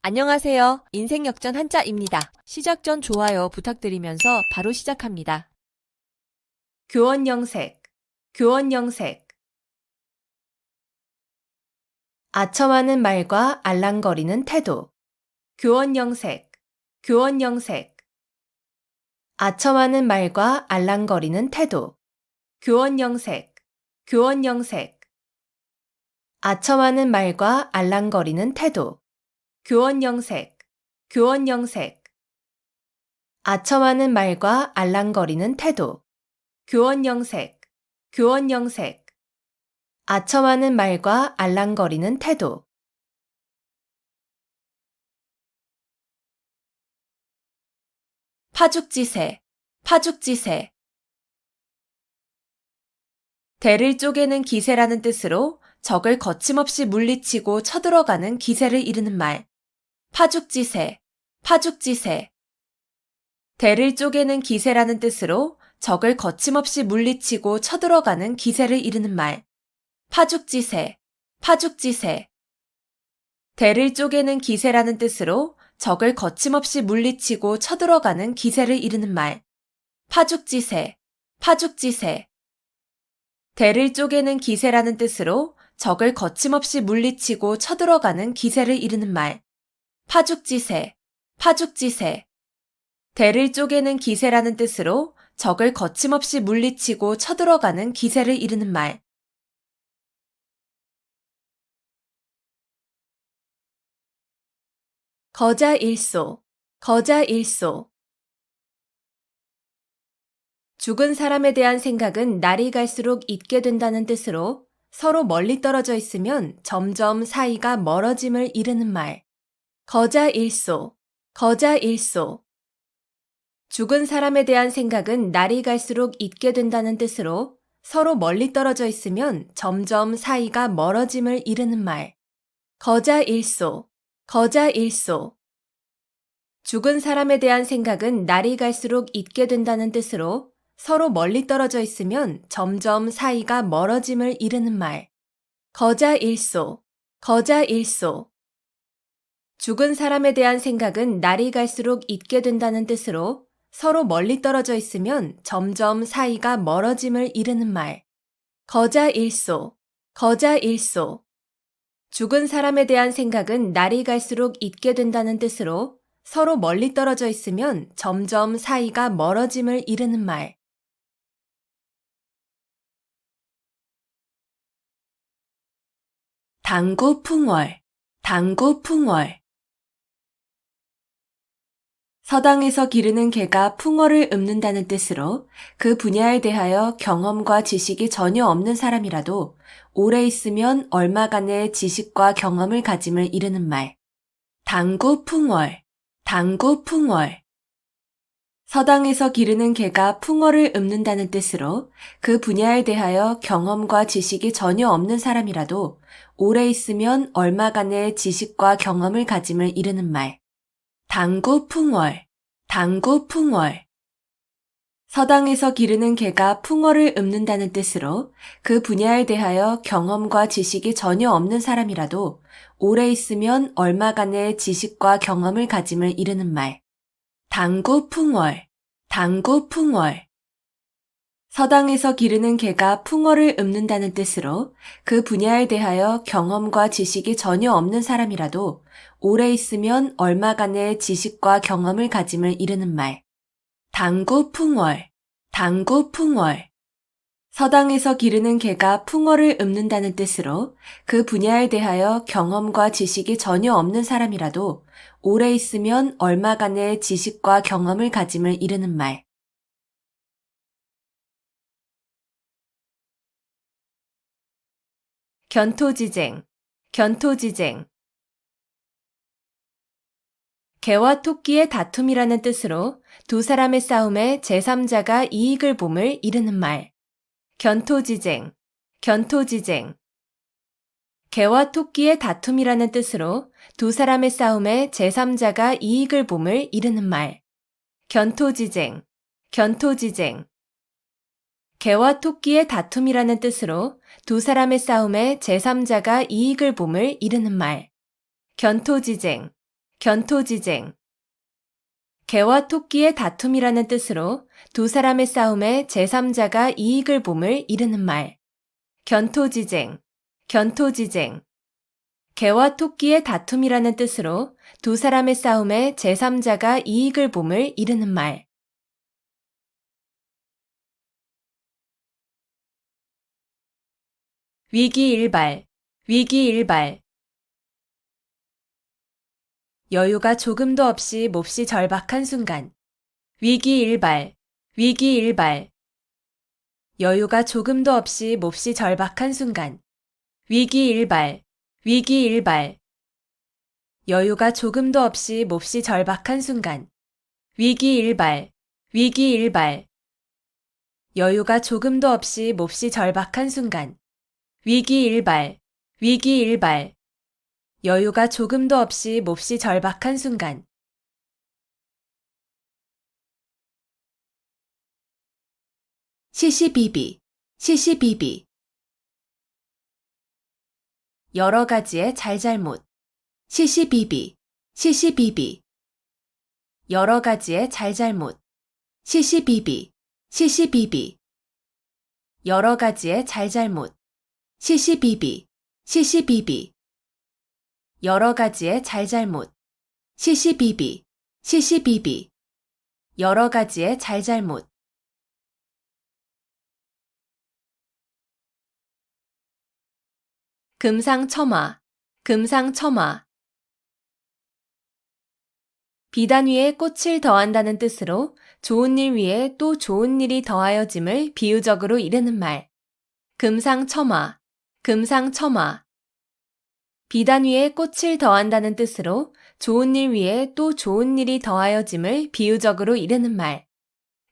안녕하세요. 인생역전 한자입니다. 시작 전 좋아요 부탁드리면서 바로 시작합니다. 교원영색, 교원영색. 아첨하는 말과 알랑거리는 태도. 교원영색, 교원영색. 아첨하는 말과 알랑거리는 태도. 교원영색, 교원영색. 아첨하는 말과 알랑거리는 태도. 교원영색, 교원영색. 아첨하는 말과 알랑거리는 태도. 교원영색, 교원영색. 아첨하는 말과 알랑거리는 태도. 파죽지세, 파죽지세. 대를 쪼개는 기세라는 뜻으로 적을 거침없이 물리치고 쳐들어가는 기세를 이르는 말. 파죽지세, 파죽지세. 대를 쪼개는 기세라는 뜻으로 적을 거침없이 물리치고 쳐들어가는 기세를 이르는 말. 파죽지세, 파죽지세. 대를 쪼개는 기세라는 뜻으로 적을 거침없이 물리치고 쳐들어가는 기세를 이르는 말. 파죽지세, 파죽지세. 대를 쪼개는 기세라는 뜻으로 적을 거침없이 물리치고 쳐들어가는 기세를 이르는 말. 파죽지세, 파죽지세. 대를 쪼개는 기세라는 뜻으로 적을 거침없이 물리치고 쳐들어가는 기세를 이르는 말. 거자일소, 거자일소. 죽은 사람에 대한 생각은 날이 갈수록 잊게 된다는 뜻으로 서로 멀리 떨어져 있으면 점점 사이가 멀어짐을 이르는 말. 거자일소, 거자일소. 죽은 사람에 대한 생각은 날이 갈수록 잊게 된다는 뜻으로 서로 멀리 떨어져 있으면 점점 사이가 멀어짐을 이르는 말. 거자일소, 거자일소. 죽은 사람에 대한 생각은 날이 갈수록 잊게 된다는 뜻으로 서로 멀리 떨어져 있으면 점점 사이가 멀어짐을 이르는 말. 거자일소, 거자일소. 죽은 사람에 대한 생각은 날이 갈수록 잊게 된다는 뜻으로 서로 멀리 떨어져 있으면 점점 사이가 멀어짐을 이르는 말. 거자일소, 거자일소. 죽은 사람에 대한 생각은 날이 갈수록 잊게 된다는 뜻으로 서로 멀리 떨어져 있으면 점점 사이가 멀어짐을 이르는 말. 당구풍월, 당구풍월. 서당에서 기르는 개가 풍어를 읊는다는 뜻으로 그 분야에 대하여 경험과 지식이 전혀 없는 사람이라도 오래 있으면 얼마간의 지식과 경험을 가짐을 이르는 말. 당구풍월, 당구풍월. 서당에서 기르는 개가 풍어를 읊는다는 뜻으로 그 분야에 대하여 경험과 지식이 전혀 없는 사람이라도 오래 있으면 얼마간의 지식과 경험을 가짐을 이르는 말. 당구풍월, 당구풍월. 서당에서 기르는 개가 풍어를 읊는다는 뜻으로 그 분야에 대하여 경험과 지식이 전혀 없는 사람이라도 오래 있으면 얼마간의 지식과 경험을 가짐을 이르는 말. 당구풍월, 당구풍월. 서당에서 기르는 개가 풍어를 읊는다는 뜻으로 그 분야에 대하여 경험과 지식이 전혀 없는 사람이라도 오래 있으면 얼마간의 지식과 경험을 가짐을 이르는 말. 당구풍월, 당구풍월. 서당에서 기르는 개가 풍어를 읊는다는 뜻으로 그 분야에 대하여 경험과 지식이 전혀 없는 사람이라도 오래 있으면 얼마간의 지식과 경험을 가짐을 이르는 말. 견토지쟁, 견토지쟁. 개와 토끼의 다툼이라는 뜻으로 두 사람의 싸움에 제3자가 이익을 봄을 이르는 말. 견토지쟁, 견토지쟁. 개와 토끼의 다툼이라는 뜻으로 두 사람의 싸움에 제3자가 이익을 봄을 이르는 말. 견토지쟁, 견토지쟁. 개와 토끼의 다툼이라는 뜻으로 두 사람의 싸움에 제3자가 이익을 봄을 이르는 말. 견토지쟁, 견토지쟁. 개와 토끼의 다툼이라는 뜻으로 두 사람의 싸움에 제3자가 이익을 봄을 이르는 말. 견토지쟁, 견토지쟁. 개와 토끼의 다툼이라는 뜻으로 두 사람의 싸움에 제3자가 이익을 봄을 이르는 말. 위기일발, 위기일발. 여유가 조금도 없이 몹시 절박한 순간. 위기일발, 위기일발. 여유가 조금도 없이 몹시 절박한 순간. 위기일발, 위기일발. 여유가 조금도 없이 몹시 절박한 순간. 위기일발, 위기일발. 여유가 조금도 없이 몹시 절박한 순간. 위기일발, 위기일발. 여유가 조금도 없이 몹시 절박한 순간. 시시비비, 시시비비. 여러 가지의 잘잘못. 시시비비, 시시비비. 여러 가지의 잘잘못. 시시비비, 시시비비. 여러 가지의 잘잘못. 시시비비, 시시비비. 여러 가지의 잘잘못. 시시비비, 시시비비. 여러 가지의 잘잘못. 금상첨화, 금상첨화. 비단 위에 꽃을 더한다는 뜻으로 좋은 일 위에 또 좋은 일이 더하여짐을 비유적으로 이르는 말. 금상첨화, 금상첨화. 비단 위에 꽃을 더한다는 뜻으로 좋은 일 위에 또 좋은 일이 더하여짐을 비유적으로 이르는 말.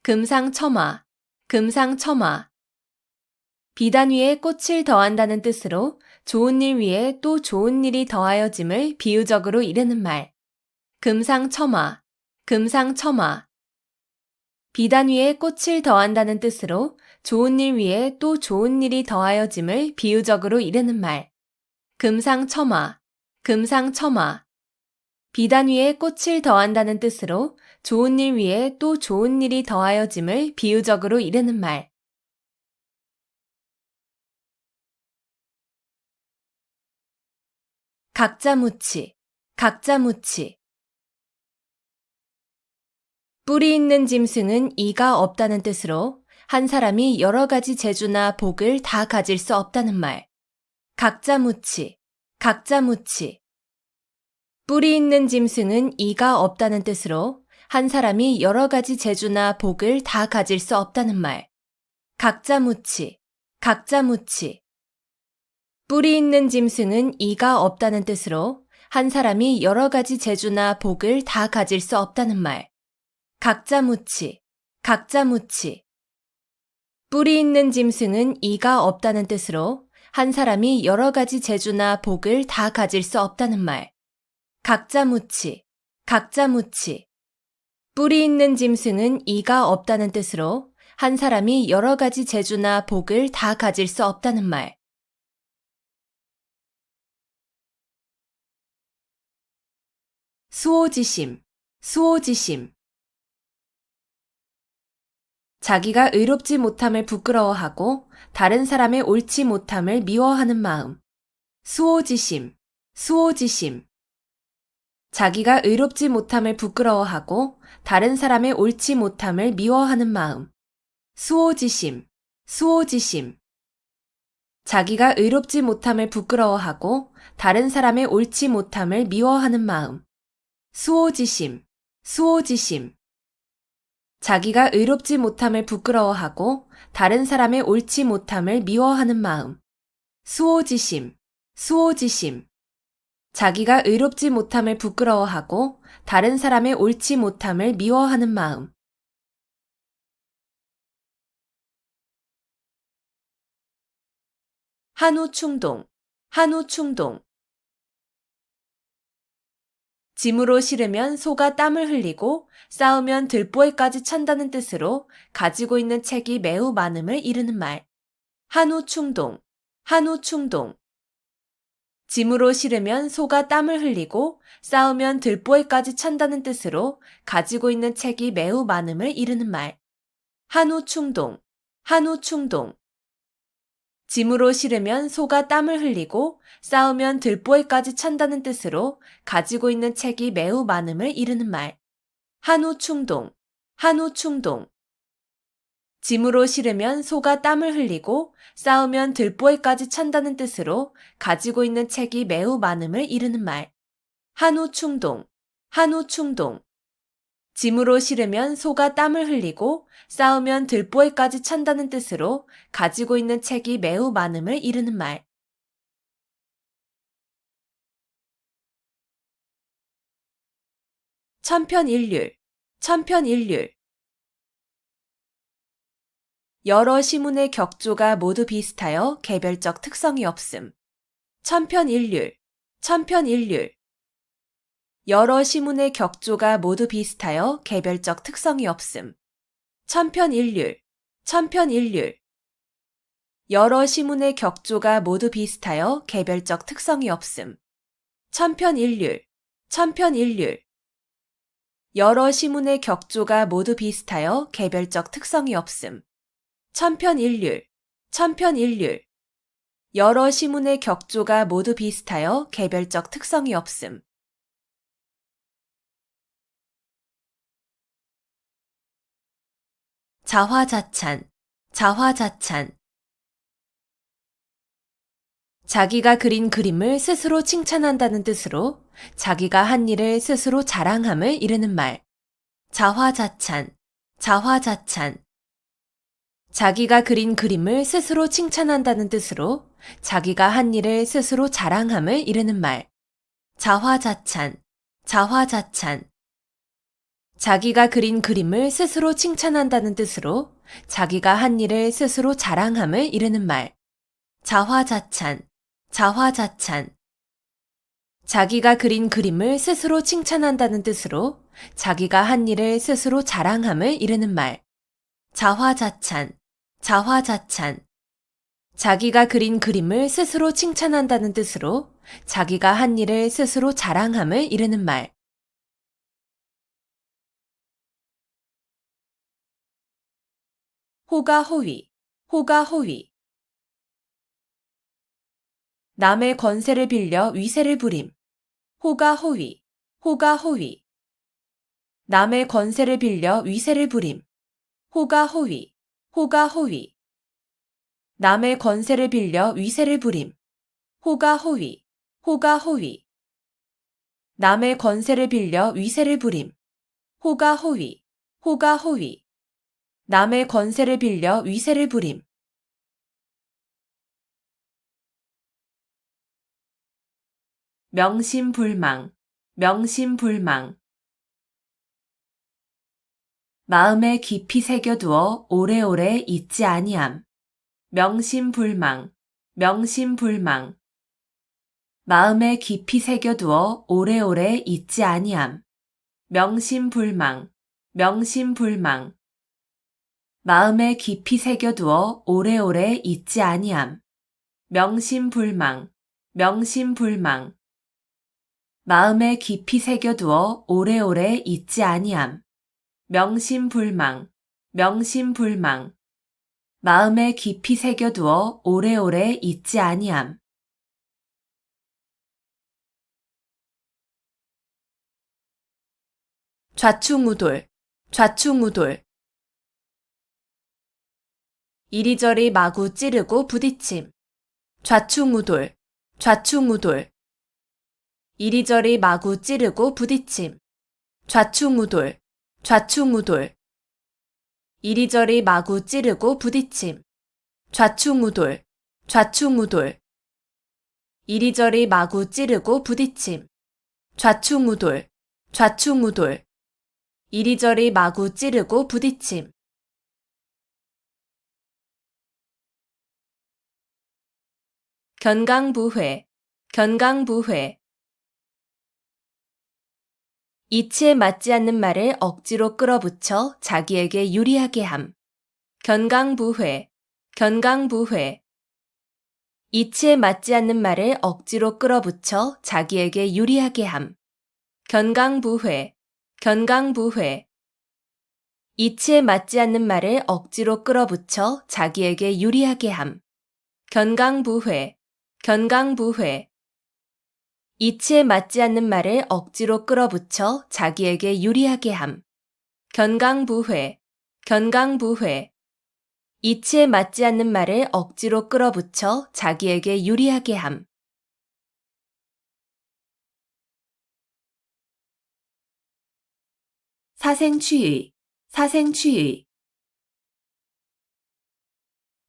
금상첨화, 금상첨화. 비단 위에 꽃을 더한다는 뜻으로 좋은 일 위에 또 좋은 일이 더하여짐을 비유적으로 이르는 말. 금상첨화, 금상첨화. 비단 위에 꽃을 더한다는 뜻으로 좋은 일 위에 또 좋은 일이 더하여짐을 비유적으로 이르는 말. 금상첨화, 금상첨화. 비단 위에 꽃을 더한다는 뜻으로 좋은 일 위에 또 좋은 일이 더하여짐을 비유적으로 이르는 말. 각자무치, 각자무치. 뿌리 있는 짐승은 이가 없다는 뜻으로 한 사람이 여러 가지 재주나 복을 다 가질 수 없다는 말. 각자무치, 각자무치. 뿌리 있는 짐승은 이가 없다는 뜻으로 한 사람이 여러 가지 재주나 복을 다 가질 수 없다는 말. 각자무치, 각자무치. 뿌리 있는 짐승은 이가 없다는 뜻으로 한 사람이 여러 가지 재주나 복을 다 가질 수 없다는 말. 각자무치, 각자무치. 뿌리 있는 짐승은 이가 없다는 뜻으로 한 사람이 여러 가지 재주나 복을 다 가질 수 없다는 말. 각자무치, 각자무치. 뿌리 있는 짐승은 이가 없다는 뜻으로 한 사람이 여러 가지 재주나 복을 다 가질 수 없다는 말. 수오지심, 수오지심. 자기가 의롭지 못함을 부끄러워하고 다른 사람의 옳지 못함을 미워하는 마음. 수오지심, 수오지심. 자기가 의롭지 못함을 부끄러워하고 다른 사람의 옳지 못함을 미워하는 마음. 수오지심, 수오지심. 자기가 의롭지 못함을 부끄러워하고 다른 사람의 옳지 못함을 미워하는 마음. 수오지심, 수오지심. 자기가 의롭지 못함을 부끄러워하고 다른 사람의 옳지 못함을 미워하는 마음. 수오지심, 수오지심. 자기가 의롭지 못함을 부끄러워하고 다른 사람의 옳지 못함을 미워하는 마음. 한우충동, 한우충동. 짐으로 실으면 소가 땀을 흘리고 싸우면 들보에까지 찬다는 뜻으로 가지고 있는 책이 매우 많음을 이르는 말. 한우충동, 한우충동. 짐으로 실으면 소가 땀을 흘리고 싸우면 들보에까지 찬다는 뜻으로 가지고 있는 책이 매우 많음을 이르는 말. 한우 충동, 한우 충동. 짐으로 실으면 소가 땀을 흘리고 싸우면 들보에까지 찬다는 뜻으로 가지고 있는 책이 매우 많음을 이르는 말. 한우 충동, 한우 충동. 짐으로 실으면 소가 땀을 흘리고 싸우면 들보에까지 찬다는 뜻으로 가지고 있는 책이 매우 많음을 이르는 말. 한우 충동, 한우 충동. 짐으로 실으면 소가 땀을 흘리고 싸우면 들보에까지 찬다는 뜻으로 가지고 있는 책이 매우 많음을 이르는 말. 천편일률, 천편일률. 여러 시문의 격조가 모두 비슷하여 개별적 특성이 없음. 천편일률, 천편일률. 여러 시문의 격조가 모두 비슷하여 개별적 특성이 없음. 천편일률, 천편일률. 여러 시문의 격조가 모두 비슷하여 개별적 특성이 없음. 천편일률, 천편일률. 여러 시문의 격조가 모두 비슷하여 개별적 특성이 없음. 천편일률, 천편일률. 여러 시문의 격조가 모두 비슷하여 개별적 특성이 없음. 자화자찬, 자화자찬. 자기가 그린 그림을 스스로 칭찬한다는 뜻으로 자기가 한 일을 스스로 자랑함을 이르는 말. 자화자찬, 자화자찬. 자기가 그린 그림을 스스로 칭찬한다는 뜻으로 자기가 한 일을 스스로 자랑함을 이르는 말. 자화자찬, 자화자찬. 자기가 그린 그림을 스스로 칭찬한다는 뜻으로 자기가 한 일을 스스로 자랑함을 이르는 말. 자화자찬, 자화자찬. 자기가 그린 그림을 스스로 칭찬한다는 뜻으로 자기가 한 일을 스스로 자랑함을 이르는 말. 자화자찬, 자화자찬. 자기가 그린 그림을 스스로 칭찬한다는 뜻으로 자기가 한 일을 스스로 자랑함을 이르는 말. 호가호위, 호가호위. 남의 권세를 빌려 위세를 부림. 호가호위, 호가호위. 남의 권세를 빌려 위세를 부림. 호가호위, 호가호위. 남의 권세를 빌려 위세를 부림. 호가호위, 호가호위. 남의 권세를 빌려 위세를 부림. 호가호위, 호가호위. 남의 권세를 빌려 위세를 부림. 명심불망, 명심불망. 마음에 깊이 새겨두어 오래오래 잊지 아니함. 명심불망, 명심불망. 마음에 깊이 새겨두어 오래오래 잊지 아니함. 명심불망, 명심불망. 마음에 깊이 새겨두어 오래오래 잊지 아니함. 명심불망, 명심불망. 마음에 깊이 새겨두어 오래오래 잊지 아니함. 명심불망, 명심불망. 마음에 깊이 새겨두어 오래오래 잊지 아니함. 좌충우돌, 좌충우돌. 이리저리 마구 찌르고 부딪힘. 좌충우돌, 좌충우돌. 이리저리 마구 찌르고 부딪힘. 좌충우돌, 좌충우돌. 이리저리 마구 찌르고 부딪힘. 좌충우돌, 좌충우돌. 이리저리 마구 찌르고 부딪힘. 좌충우돌, 좌충우돌. 이리저리 마구 찌르고 부딪힘. 견강부회, 견강부회. 이치에 맞지 않는 말을 억지로 끌어붙여 자기에게 유리하게 함. 견강부회, 견강부회. 이치에 맞지 않는 말을 억지로 끌어붙여 자기에게 유리하게 함. 견강부회, 견강부회. 이치에 맞지 않는 말을 억지로 끌어붙여 자기에게 유리하게 함. 견강부회, 견강부회. 이치에 맞지 않는 말을 억지로 끌어붙여 자기에게 유리하게 함. 견강부회, 견강부회. 이치에 맞지 않는 말을 억지로 끌어붙여 자기에게 유리하게 함. 사생취의, 사생취의.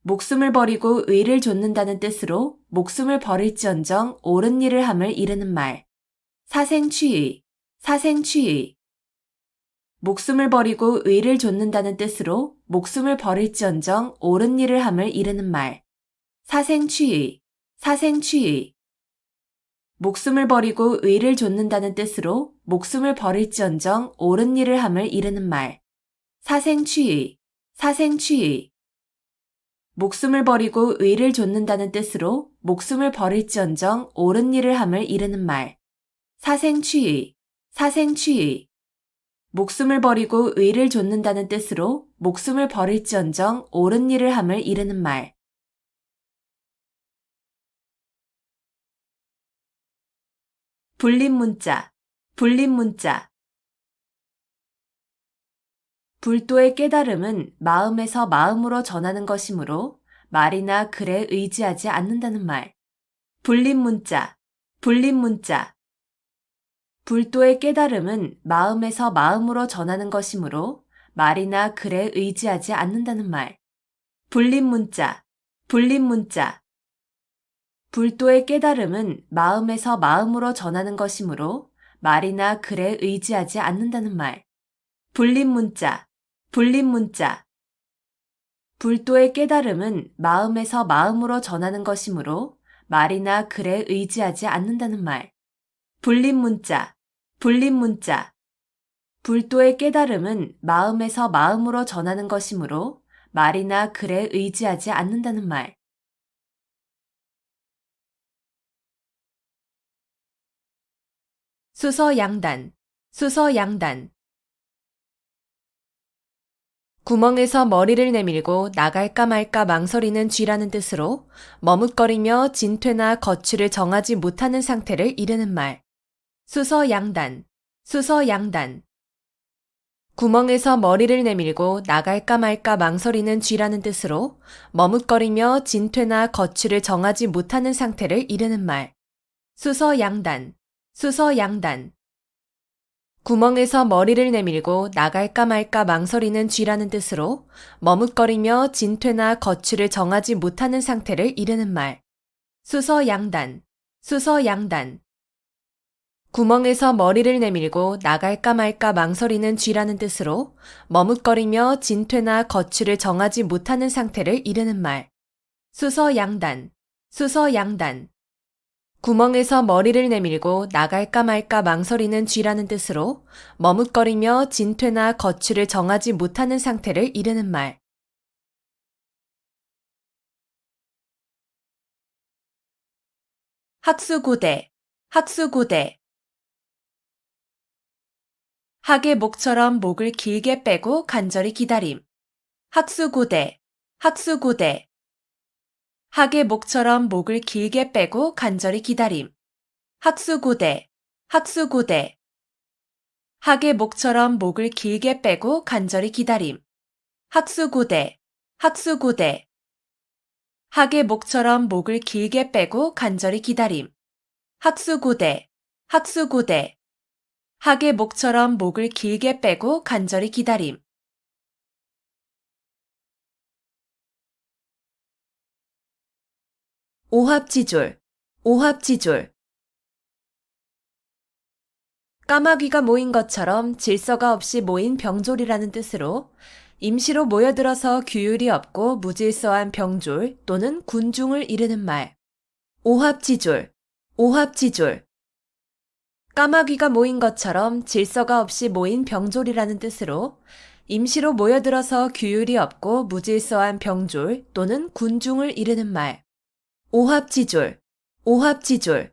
목숨을 버리고 의를 좇는다는 뜻으로 목숨을 버릴지언정 옳은 일을 함을 이르는 말. 사생취의, 사생취의. 목숨을 버리고 의를 좇는다는 뜻으로 목숨을 버릴지언정 옳은 일을 함을 이르는 말. 사생취의, 사생취의. 목숨을 버리고 의를 좇는다는 뜻으로 목숨을 버릴지언정 옳은 일을 함을 이르는 말. 사생취의, 사생취의. 목숨을 버리고 의를 좇는다는 뜻으로 목숨을 버릴지언정 옳은 일을 함을 이르는 말. 사생취의, 사생취의. 목숨을 버리고 의를 좇는다는 뜻으로 목숨을 버릴지언정 옳은 일을 함을 이르는 말. 불림문자, 불림문자. 불도의 깨달음은 마음에서 마음으로 전하는 것이므로 말이나 글에 의지하지 않는다는 말. 불림문자, 불림문자. 불도의 깨달음은 마음에서 마음으로 전하는 것이므로 말이나 글에 의지하지 않는다는 말. 불림문자, 불림문자. 불도의 깨달음은 마음에서 마음으로 전하는 것이므로 말이나 글에 의지하지 않는다는 말. 불림문자, 불림문자. 불도의 깨달음은 마음에서 마음으로 전하는 것이므로 말이나 글에 의지하지 않는다는 말. 불림문자, 불림문자. 불도의 깨달음은 마음에서 마음으로 전하는 것이므로 말이나 글에 의지하지 않는다는 말. 수서양단, 수서양단. 구멍에서 머리를 내밀고 나갈까 말까 망설이는 쥐라는 뜻으로 머뭇거리며 진퇴나 거취를 정하지 못하는 상태를 이르는 말. 수서양단, 수서양단. 구멍에서 머리를 내밀고 나갈까 말까 망설이는 쥐라는 뜻으로 머뭇거리며 진퇴나 거취를 정하지 못하는 상태를 이르는 말. 수서양단, 수서양단. 구멍에서 머리를 내밀고 나갈까 말까 망설이는 쥐라는 뜻으로 머뭇거리며 진퇴나 거취를 정하지 못하는 상태를 이르는 말. 수서양단, 수서양단. 구멍에서 머리를 내밀고 나갈까 말까 망설이는 쥐라는 뜻으로 머뭇거리며 진퇴나 거취를 정하지 못하는 상태를 이르는 말. 수서양단, 수서양단. 구멍에서 머리를 내밀고 나갈까 말까 망설이는 쥐라는 뜻으로 머뭇거리며 진퇴나 거취를 정하지 못하는 상태를 이르는 말. 학수고대, 학수고대. 학의 목처럼 목을 길게 빼고 간절히 기다림. 학수고대, 학수고대. 학의 목처럼 목을 길게 빼고 간절히 기다림. 학수고대, 학수고대. 학의 목처럼 목을 길게 빼고 간절히 기다림. 학수고대, 학수고대. 학의 목처럼 목을 길게 빼고 간절히 기다림. 학수고대, 학수고대. 학의 목처럼 목을 길게 빼고 간절히 기다림. 오합지졸, 오합지졸. 까마귀가 모인 것처럼 질서가 없이 모인 병졸이라는 뜻으로 임시로 모여들어서 규율이 없고 무질서한 병졸 또는 군중을 이르는 말. 오합지졸, 오합지졸. 까마귀가 모인 것처럼 질서가 없이 모인 병졸이라는 뜻으로 임시로 모여들어서 규율이 없고 무질서한 병졸 또는 군중을 이르는 말. 오합지졸, 오합지졸.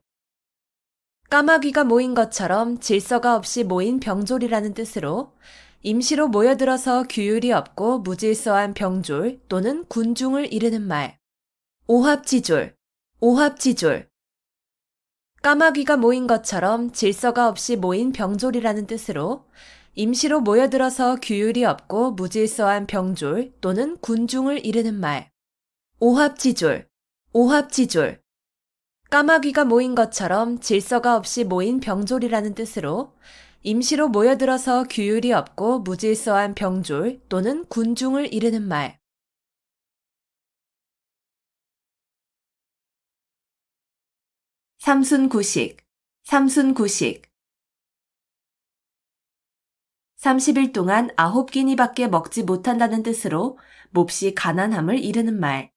까마귀가 모인 것처럼 질서가 없이 모인 병졸이라는 뜻으로 임시로 모여들어서 규율이 없고 무질서한 병졸 또는 군중을 이르는 말. 오합지졸, 오합지졸. 까마귀가 모인 것처럼 질서가 없이 모인 병졸이라는 뜻으로 임시로 모여들어서 규율이 없고 무질서한 병졸 또는 군중을 이르는 말. 오합지졸, 오합지졸. 까마귀가 모인 것처럼 질서가 없이 모인 병졸이라는 뜻으로 임시로 모여들어서 규율이 없고 무질서한 병졸 또는 군중을 이르는 말. 삼순구식, 삼순구식. 30일 동안 9끼니밖에 먹지 못한다는 뜻으로 몹시 가난함을 이르는 말.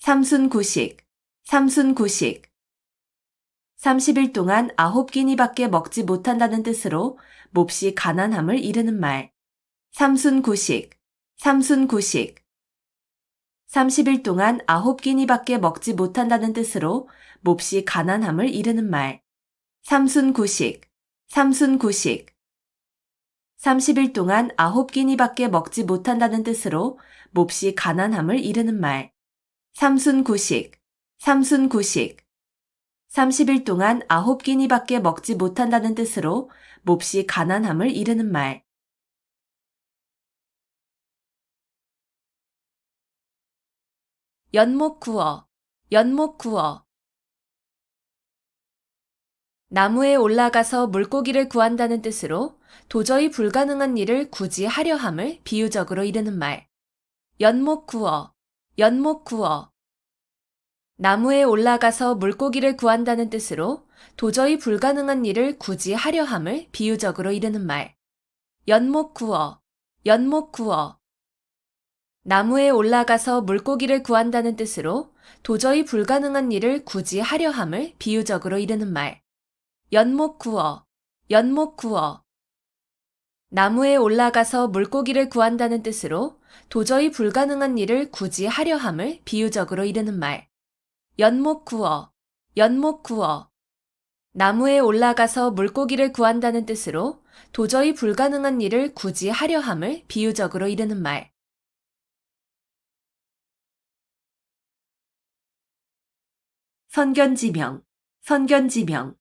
삼순구식, 삼순구식. 30일 동안 9끼니밖에 먹지 못한다는 뜻으로 몹시 가난함을 이르는 말. 삼순구식, 삼순구식. 30일 동안 9끼니밖에 먹지 못한다는 뜻으로 몹시 가난함을 이르는 말. 삼순구식, 삼순구식. 30일 동안 9끼니밖에 먹지 못한다는 뜻으로 몹시 가난함을 이르는 말. 삼순구식, 삼순구식. 30일 동안 9끼니밖에 먹지 못한다는 뜻으로 몹시 가난함을 이르는 말. 연목구어, 연목구어. 나무에 올라가서 물고기를 구한다는 뜻으로 도저히 불가능한 일을 굳이 하려 함을 비유적으로 이르는 말. 연목구어, 연목구어. 나무에 올라가서 물고기를 구한다는 뜻으로 도저히 불가능한 일을 굳이 하려 함을 비유적으로 이르는 말. 연목구어, 연목구어. 나무에 올라가서 물고기를 구한다는 뜻으로 도저히 불가능한 일을 굳이 하려 함을 비유적으로 이르는 말. 연목구어, 연목구어. 나무에 올라가서 물고기를 구한다는 뜻으로 도저히 불가능한 일을 굳이 하려 함을 비유적으로 이르는 말. 연목구어, 연목구어. 나무에 올라가서 물고기를 구한다는 뜻으로 도저히 불가능한 일을 굳이 하려 함을 비유적으로 이르는 말. 선견지명, 선견지명.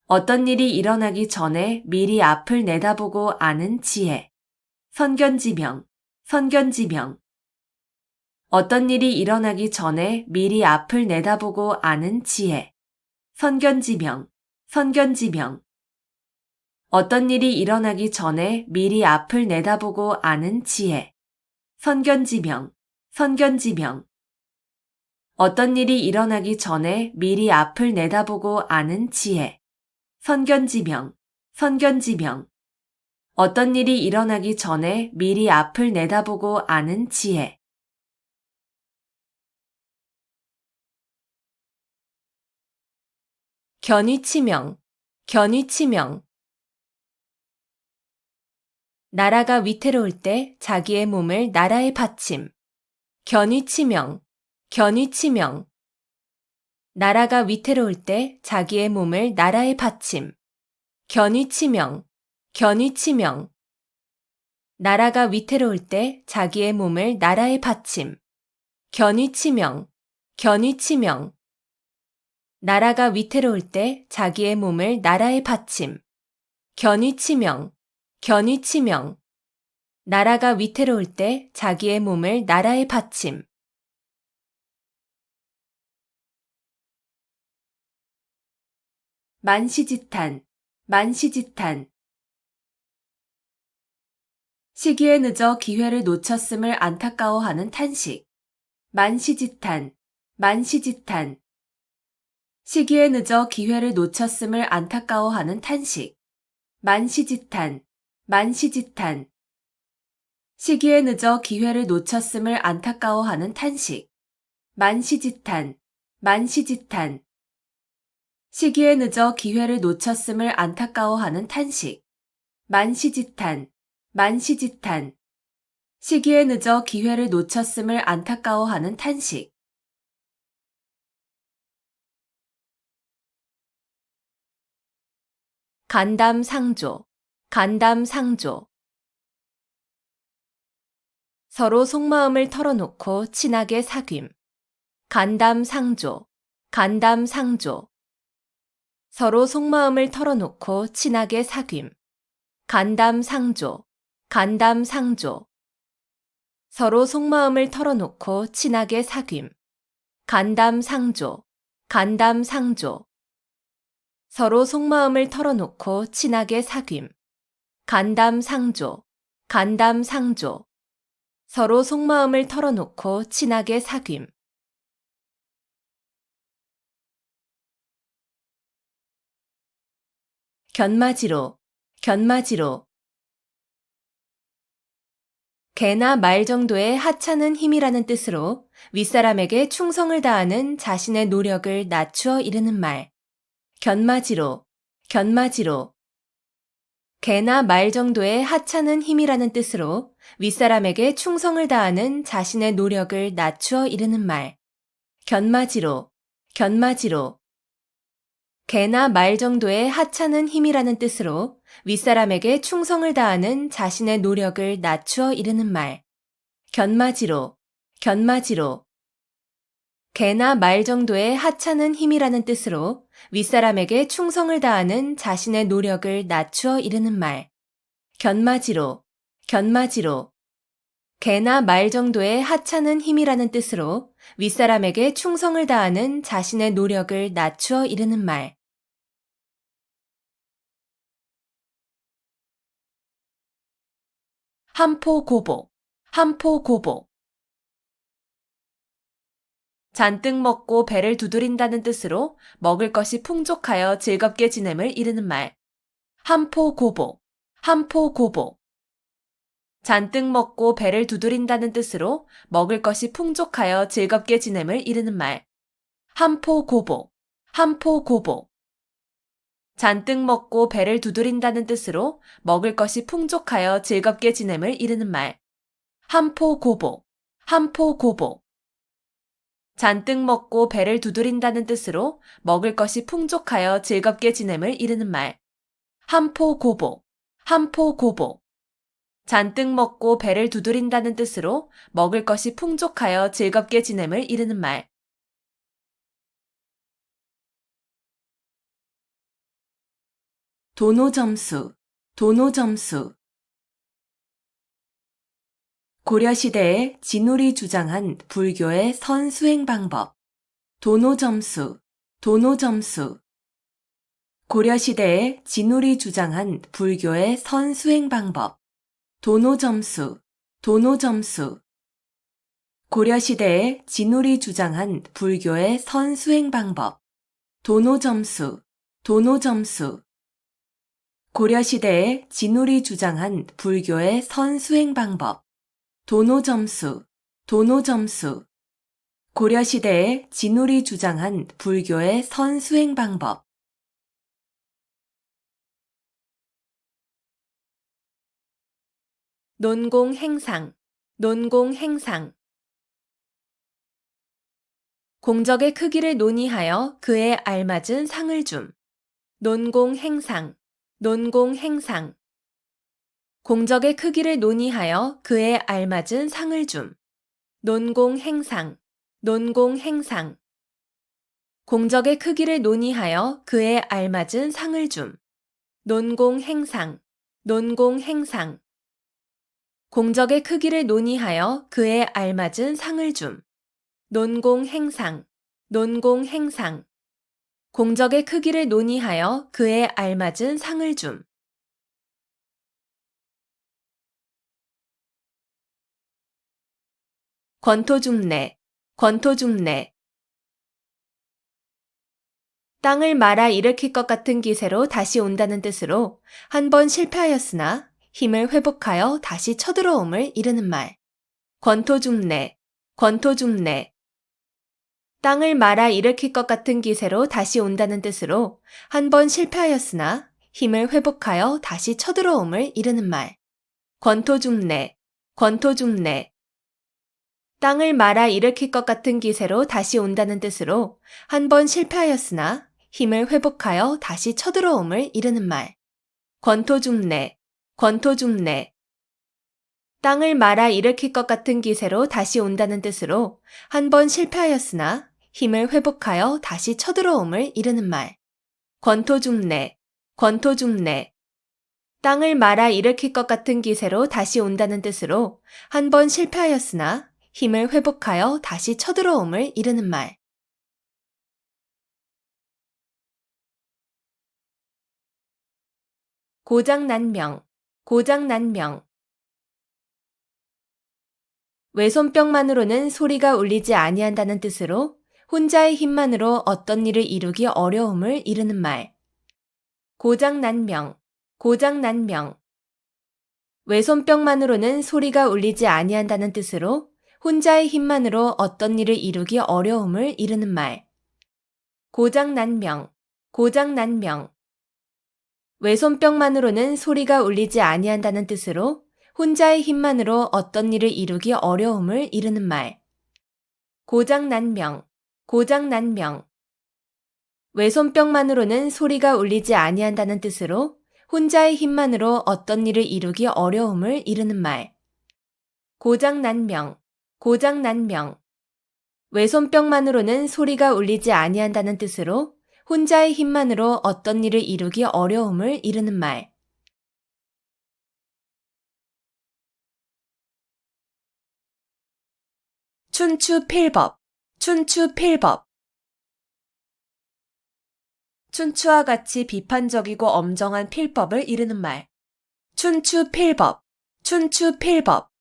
어떤 일이 일어나기 전에 미리 앞을 내다보고 아는 지혜. 선견지명, 선견지명. 어떤 일이 일어나기 전에 미리 앞을 내다보고 아는 지혜. 선견지명, 선견지명. 어떤 일이 일어나기 전에 미리 앞을 내다보고 아는 지혜. 선견지명, 선견지명. 어떤 일이 일어나기 전에 미리 앞을 내다보고 아는 지혜. 선견지명, 선견지명. 어떤 일이 일어나기 전에 미리 앞을 내다보고 아는 지혜. 견위치명, 견위치명. 나라가 위태로울 때 자기의 몸을 나라에 바침. 견위치명, 견위치명. 나라가 위태로울 때 자기의 몸을 나라에 바침. 견위치명, 견위치명. 나라가 위태로울 때 자기의 몸을 나라에 바침. 견위치명, 견위치명. 나라가 위태로울 때 자기의 몸을 나라에 바침. 견위치명, 견위치명. 나라가 위태로울 때 자기의 몸을 나라에 바침. 만시지탄, 만시지탄. 시기에 늦어 기회를 놓쳤음을 안타까워하는 탄식. 만시지탄, 만시지탄. 시기에 늦어 기회를 놓쳤음을 안타까워하는 탄식. 만시지탄, 만시지탄. 시기에 늦어 기회를 놓쳤음을 안타까워하는 탄식. 만시지탄, 만시지탄. 시기에 늦어 기회를 놓쳤음을 안타까워하는 탄식. 만시지탄, 만시지탄. 시기에 늦어 기회를 놓쳤음을 안타까워하는 탄식. 간담상조, 간담상조. 서로 속마음을 털어놓고 친하게 사귐. 간담상조, 간담상조. 서로 속마음을 털어놓고 친하게 사귐. 간담상조, 간담상조. 서로 속마음을 털어놓고 친하게 사귐. 간담상조, 간담상조. 서로 속마음을 털어놓고 친하게 사귐. 간담상조, 간담상조. 서로 속마음을 털어놓고 친하게 사귐. 견마지로, 견마지로. 개나 말 정도의 하찮은 힘이라는 뜻으로 윗사람에게 충성을 다하는 자신의 노력을 낮추어 이르는 말. 견마지로, 견마지로. 개나 말 정도의 하찮은 힘이라는 뜻으로 윗사람에게 충성을 다하는 자신의 노력을 낮추어 이르는 말. 견마지로, 견마지로. 개나 말 정도의 하찮은 힘이라는 뜻으로 윗사람에게 충성을 다하는 자신의 노력을 낮추어 이르는 말. 견마지로, 견마지로. 개나 말 정도의 하찮은 힘이라는 뜻으로 윗사람에게 충성을 다하는 자신의 노력을 낮추어 이르는 말. 견마지로, 견마지로. 개나 말 정도의 하찮은 힘이라는 뜻으로 윗사람에게 충성을 다하는 자신의 노력을 낮추어 이르는 말. 한포고복, 한포고복. 잔뜩 먹고 배를 두드린다는 뜻으로 먹을 것이 풍족하여 즐겁게 지냄을 이르는 말. 한포고복, 한포고복. 잔뜩 먹고 배를 두드린다는 뜻으로 먹을 것이 풍족하여 즐겁게 지냄을 이르는 말. 한포고복, 한포고복. 잔뜩 먹고 배를 두드린다는 뜻으로 먹을 것이 풍족하여 즐겁게 지냄을 이르는 말. 한포고복, 한포고복. 잔뜩 먹고 배를 두드린다는 뜻으로 먹을 것이 풍족하여 즐겁게 지냄을 이르는 말. 한포고복, 한포고복. 잔뜩 먹고 배를 두드린다는 뜻으로 먹을 것이 풍족하여 즐겁게 지냄을 이르는 말. 도노점수, 도노점수. 고려시대에 진울이 주장한 불교의 선수행 방법. 도노점수, 도노점수. 고려시대에 진울이 주장한 불교의 선수행 방법. 도노점수, 도노점수. 고려시대에 진울이 주장한 불교의 선수행 방법. 도노점수, 도노점수. 고려시대에 진울이 주장한 불교의 선수행 방법. 도노점수, 도노점수. 고려시대에 진울이 주장한 불교의 선수행 방법. 논공행상, 논공행상. 공적의 크기를 논의하여 그에 알맞은 상을 줌. 논공행상, 논공행상. 공적의 크기를 논의하여 그에 알맞은 상을 줌. 논공행상, 논공행상. 공적의 크기를 논의하여 그에 알맞은 상을 줌. 논공행상, 논공행상. 공적의 크기를 논의하여 그에 알맞은 상을 줌. 논공행상, 논공행상. 공적의 크기를 논의하여 그에 알맞은 상을 줌. 권토중래, 권토중래. 땅을 말아 일으킬 것 같은 기세로 다시 온다는 뜻으로 한 번 실패하였으나 힘을 회복하여 다시 쳐들어옴을 이르는 말. 권토중래, 권토중래. 땅을 말아 일으킬 것 같은 기세로 다시 온다는 뜻으로 한 번 실패하였으나 힘을 회복하여 다시 쳐들어옴을 이르는 말. 권토중래, 권토중래. 땅을 말아 일으킬 것 같은 기세로 다시 온다는 뜻으로 한 번 실패하였으나 힘을 회복하여 다시 쳐들어옴을 이르는 말. 권토중래, 권토중래. 땅을 말아 일으킬 것 같은 기세로 다시 온다는 뜻으로 한 번 실패하였으나 힘을 회복하여 다시 쳐들어옴을 이르는 말. 권토중래, 권토중래. 땅을 말아 일으킬 것 같은 기세로 다시 온다는 뜻으로 한 번 실패하였으나 힘을 회복하여 다시 쳐들어옴을 이르는 말. 고장난명, 고장난명. 외손뼉만으로는 소리가 울리지 아니한다는 뜻으로 혼자의 힘만으로 어떤 일을 이루기 어려움을 이르는 말. 고장난명, 고장난명. 외손뼉만으로는 소리가 울리지 아니한다는 뜻으로 혼자의 힘만으로 어떤 일을 이루기 어려움을 이르는 말. 고장난명, 고장난명. 외손뼉만으로는 소리가 울리지 아니한다는 뜻으로 혼자의 힘만으로 어떤 일을 이루기 어려움을 이르는 말. 고장난명, 고장난명. 외손뼉만으로는 소리가 울리지 아니한다는 뜻으로 혼자의 힘만으로 어떤 일을 이루기 어려움을 이르는 말. 고장난명, 고장난명. 외손뼉만으로는 소리가 울리지 아니한다는 뜻으로 혼자의 힘만으로 어떤 일을 이루기 어려움을 이르는 말. 춘추필법, 춘추필법. 춘추와 같이 비판적이고 엄정한 필법을 이르는 말. 춘추필법, 춘추필법.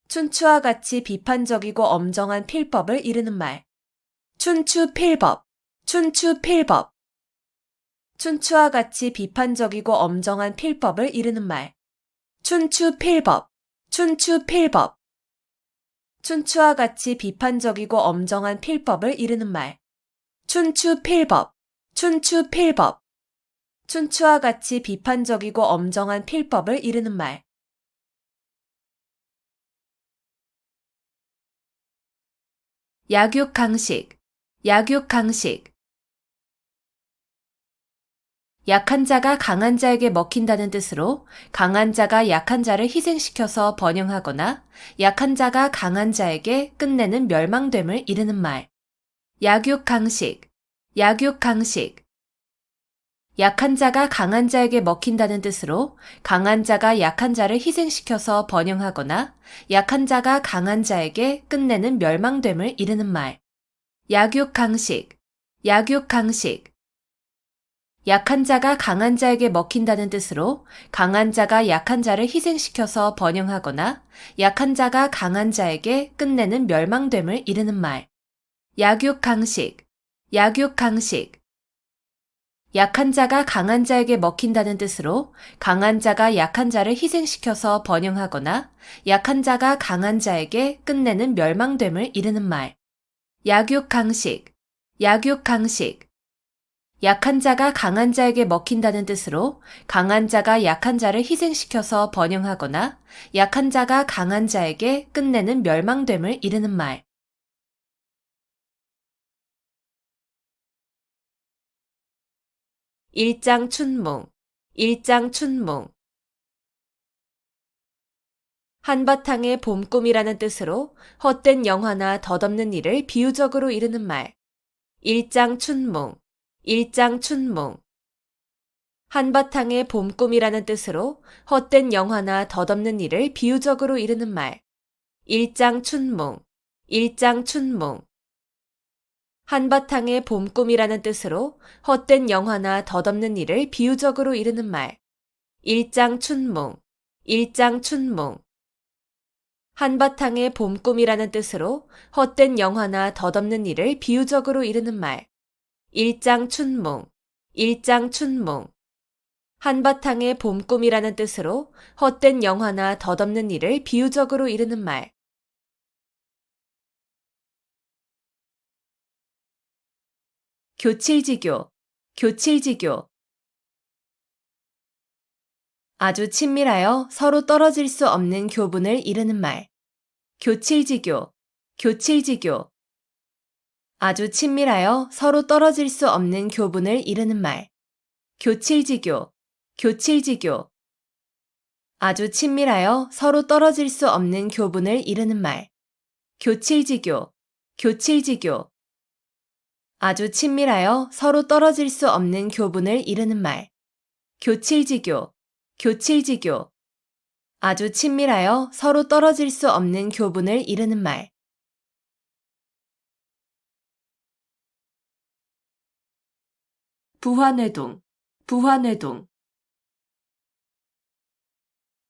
춘추와 같이 비판적이고 엄정한 필법을 이르는 말. 춘추필법, 춘추필법. 춘추와 같이 비판적이고 엄정한 필법을 이르는 말. 춘추필법, 춘추필법. 춘추와 같이 비판적이고 엄정한 필법을 이르는 말. 춘추필법, 춘추필법. 춘추와 같이 비판적이고 엄정한 필법을 이르는 말. 약육강식, 약육강식. 약한 자가 강한 자에게 먹힌다는 뜻으로 강한 자가 약한 자를 희생시켜서 번영하거나 약한 자가 강한 자에게 끝내는 멸망됨을 이르는 말. 약육강식, 약육강식. 약한 자가 강한 자에게 먹힌다는 뜻으로 강한 자가 약한 자를 희생시켜서 번영하거나 약한 자가 강한 자에게 끝내는 멸망됨을 이르는 말. 약육강식, 약육강식. 약한 자가 강한 자에게 먹힌다는 뜻으로 강한 자가 약한 자를 희생시켜서 번영하거나 약한 자가 강한 자에게 끝내는 멸망됨을 이르는 말. 약육강식, 약육강식. 약한 자가 강한 자에게 먹힌다는 뜻으로 강한 자가 약한 자를 희생시켜서 번영하거나 약한 자가 강한 자에게 끝내는 멸망됨을 이르는 말. 약육강식, 약육강식. 약한 자가 강한 자에게 먹힌다는 뜻으로 강한 자가 약한 자를 희생시켜서 번영하거나 약한 자가 강한 자에게 끝내는 멸망됨을 이르는 말. 일장춘몽, 일장춘몽. 한바탕의 봄꿈이라는 뜻으로 헛된 영화나 덧없는 일을 비유적으로 이르는 말. 일장춘몽, 일장춘몽. 한바탕의 봄꿈이라는 뜻으로 헛된 영화나 덧없는 일을 비유적으로 이르는 말. 일장춘몽, 일장춘몽. 한바탕의 봄꿈이라는 뜻으로 헛된 영화나 덧없는 일을 비유적으로 이르는 말. 일장춘몽, 일장춘몽. 한바탕의 봄꿈이라는 뜻으로 헛된 영화나 덧없는 일을 비유적으로 이르는 말. 일장춘몽, 일장춘몽. 한바탕의 봄꿈이라는 뜻으로 헛된 영화나 덧없는 일을 비유적으로 이르는 말. 교칠지교, 교칠지교. 아주 친밀하여 서로 떨어질 수 없는 교분을 이루는 말. 교칠지교, 교칠지교. 아주 친밀하여 서로 떨어질 수 없는 교분을 이루는 말. 교칠지교, 교칠지교. 아주 친밀하여 서로 떨어질 수 없는 교분을 이루는 말. 교칠지교, 교칠지교. 아주 친밀하여 서로 떨어질 수 없는 교분을 이루는 말. 교칠지교, 교칠지교. 아주 친밀하여 서로 떨어질 수 없는 교분을 이루는 말. 부화뇌동, 부화뇌동.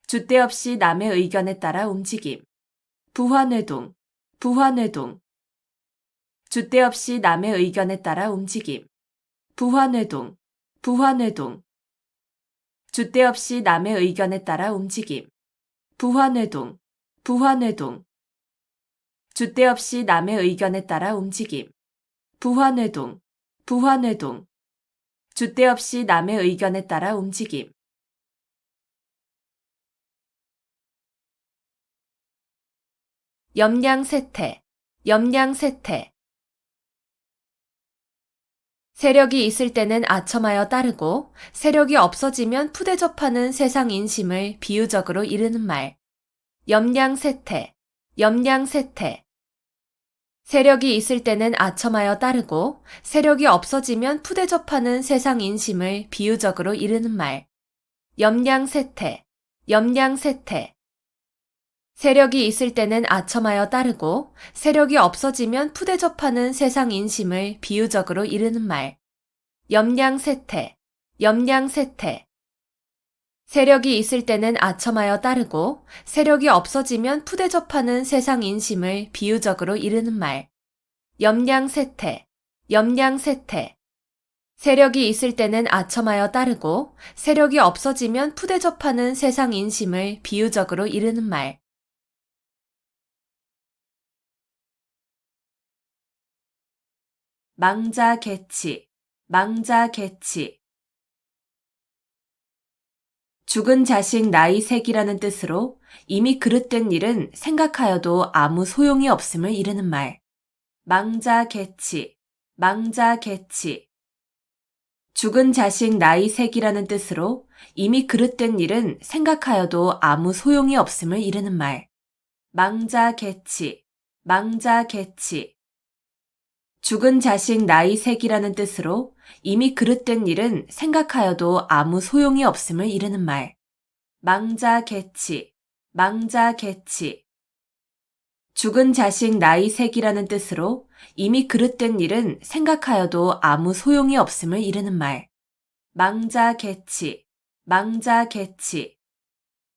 줏대 없이 남의 의견에 따라 움직임. 부화뇌동, 부화뇌동. 줏대 없이 남의 의견에 따라 움직임. 부화뇌동, 부화뇌동. 줏대 없이 남의 의견에 따라 움직임. 부화뇌동, 부화뇌동. 줏대 없이 남의 의견에 따라 움직임. 부화뇌동, 부화뇌동. 줏대 없이 남의 의견에 따라 움직임. 염량세태, 염량세태. 세력이 있을 때는 아첨하여 따르고 세력이 없어지면 푸대접하는 세상 인심을 비유적으로 이르는 말. 염량세태, 염량세태. 세력이 있을 때는 아첨하여 따르고 세력이 없어지면 푸대접하는 세상 인심을 비유적으로 이르는 말. 염량세태, 염량세태. 세력이 있을 때는 아첨하여 따르고 세력이 없어지면 푸대접하는 세상 인심을 비유적으로 이르는 말. 염량세태, 염량세태. 세력이 있을 때는 아첨하여 따르고 세력이 없어지면 푸대접하는 세상 인심을 비유적으로 이르는 말. 염량세태, 염량세태. 세력이 있을 때는 아첨하여 따르고 세력이 없어지면 푸대접하는 세상 인심을 비유적으로 이르는 말. 망자개치, 망자개치. 죽은 자식 나이색이라는 뜻으로 이미 그릇된 일은 생각하여도 아무 소용이 없음을 이르는 말. 망자개치, 망자개치. 죽은 자식 나이색이라는 뜻으로 이미 그릇된 일은 생각하여도 아무 소용이 없음을 이르는 말. 망자개치, 망자개치. 죽은 자식 나이색이라는 뜻으로 이미 그릇된 일은 생각하여도 아무 소용이 없음을 이르는 말. 망자개치, 망자개치. 죽은 자식 나이색이라는 뜻으로 이미 그릇된 일은 생각하여도 아무 소용이 없음을 이르는 말. 망자개치, 망자개치.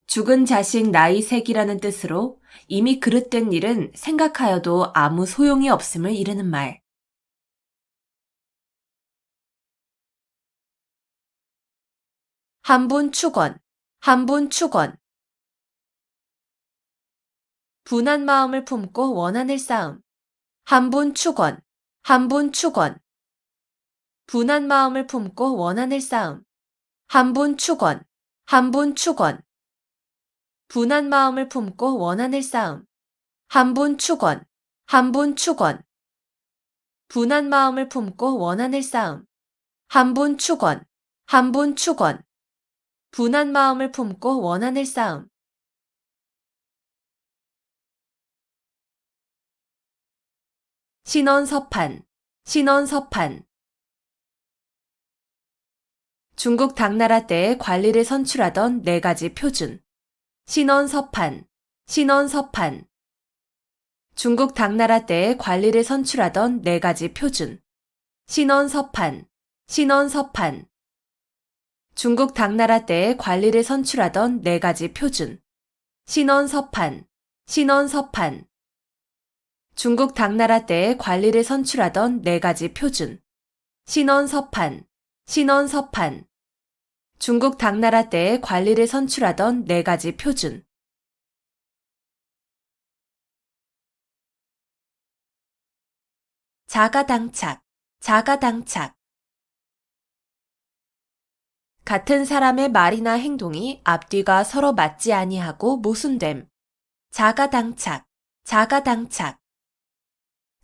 죽은 자식 나이색이라는 뜻으로 이미 그릇된 일은 생각하여도 아무 소용이 없음을 이르는 말. 한분축원, 한분축원. 분한 마음을 품고 원한을 쌓음. 한분축원, 한분축원. 분한 마음을 품고 원한을 쌓음. 한분축원, 한분축원. 분한 마음을 품고 원한을 쌓음. 한분축원, 한분축원. 분한 마음을 품고 원한을 쌓음. 한분축원, 한분축원. 분한 마음을 품고 원한을 쌓음. 신원서판, 신원서판. 중국 당나라 때에 관리를 선출하던 4가지 표준. 신원서판, 신원서판. 중국 당나라 때에 관리를 선출하던 4가지 표준. 신원서판, 신원서판. 중국 당나라 때에 관리를 선출하던 4가지 표준. 신원서판, 신원서판. 중국 당나라 때에 관리를 선출하던 4가지 표준. 신원서판, 신원서판. 중국 당나라 때에 관리를 선출하던 4가지 표준. 자가당착, 자가당착. 같은 사람의 말이나 행동이 앞뒤가 서로 맞지 아니하고 모순됨. 자가당착, 자가당착.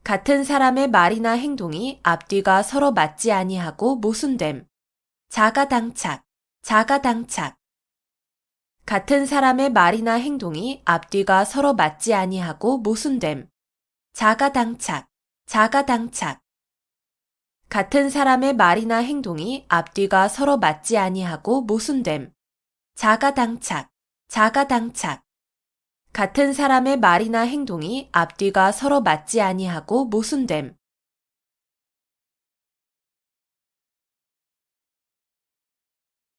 같은 사람의 말이나 행동이 앞뒤가 서로 맞지 아니하고 모순됨. 자가당착, 자가당착. 같은 사람의 말이나 행동이 앞뒤가 서로 맞지 아니하고 모순됨. 자가당착, 자가당착. 같은 사람의 말이나 행동이 앞뒤가 서로 맞지 아니하고 모순됨. 자가당착, 자가당착. 같은 사람의 말이나 행동이 앞뒤가 서로 맞지 아니하고 모순됨.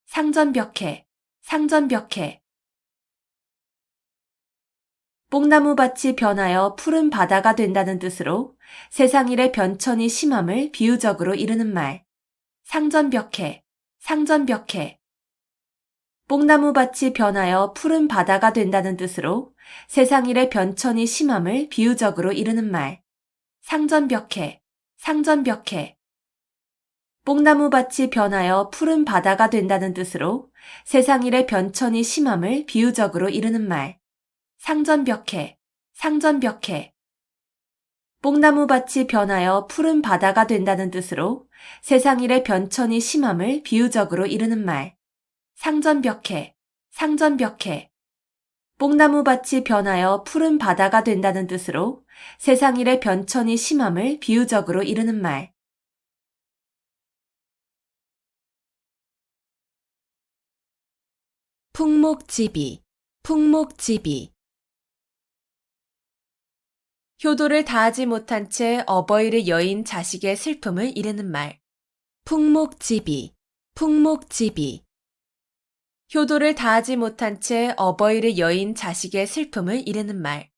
상전벽해, 상전벽해. 뽕나무밭이 변하여 푸른 바다가 된다는 뜻으로 세상일의 변천이 심함을 비유적으로 이르는 말. 상전벽해, 상전벽해. 뽕나무밭이 변하여 푸른 바다가 된다는 뜻으로 세상일의 변천이 심함을 비유적으로 이르는 말. 상전벽해, 상전벽해. 뽕나무밭이 변하여 푸른 바다가 된다는 뜻으로 세상일의 변천이 심함을 비유적으로 이르는 말. 상전벽해, 상전벽해. 뽕나무밭이 변하여 푸른 바다가 된다는 뜻으로 세상일의 변천이 심함을 비유적으로 이르는 말. 상전벽해, 상전벽해. 뽕나무밭이 변하여 푸른 바다가 된다는 뜻으로 세상일의 변천이 심함을 비유적으로 이르는 말. 풍목지비, 풍목지비. 효도를 다하지 못한 채 어버이를 여인 자식의 슬픔을 이르는 말. 풍목지비, 풍목지비. 효도를 다하지 못한 채 어버이를 여인 자식의 슬픔을 이르는 말.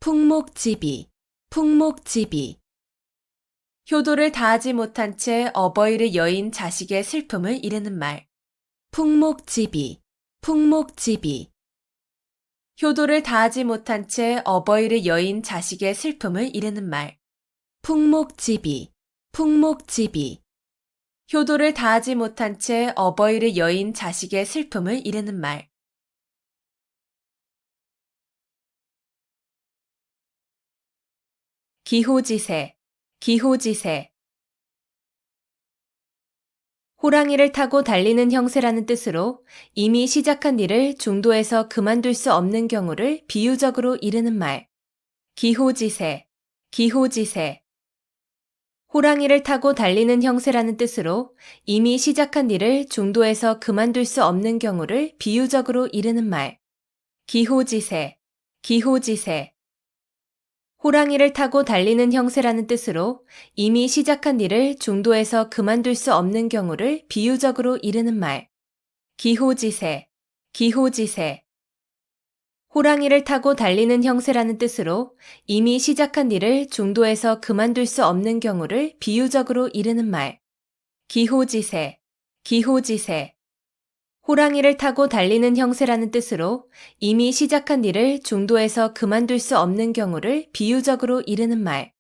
풍목지비, 풍목지비. 효도를 다하지 못한 채 어버이를 여인 자식의 슬픔을 이르는 말. 풍목지비, 풍목지비. 효도를 다하지 못한 채 어버이를 여인 자식의 슬픔을 이르는 말. 풍목지비, 풍목지비. 효도를 다하지 못한 채 어버이를 여인 자식의 슬픔을 이르는 말. 기호지세, 기호지세. 호랑이를 타고 달리는 형세라는 뜻으로 이미 시작한 일을 중도에서 그만둘 수 없는 경우를 비유적으로 이르는 말. 기호지세, 기호지세. 호랑이를 타고 달리는 형세라는 뜻으로 이미 시작한 일을 중도에서 그만둘 수 없는 경우를 비유적으로 이르는 말. 기호지세, 기호지세. 호랑이를 타고 달리는 형세라는 뜻으로 이미 시작한 일을 중도에서 그만둘 수 없는 경우를 비유적으로 이르는 말. 기호지세, 기호지세. 호랑이를 타고 달리는 형세라는 뜻으로 이미 시작한 일을 중도에서 그만둘 수 없는 경우를 비유적으로 이르는 말. 기호지세, 기호지세. 호랑이를 타고 달리는 형세라는 뜻으로 이미 시작한 일을 중도에서 그만둘 수 없는 경우를 비유적으로 이르는 말.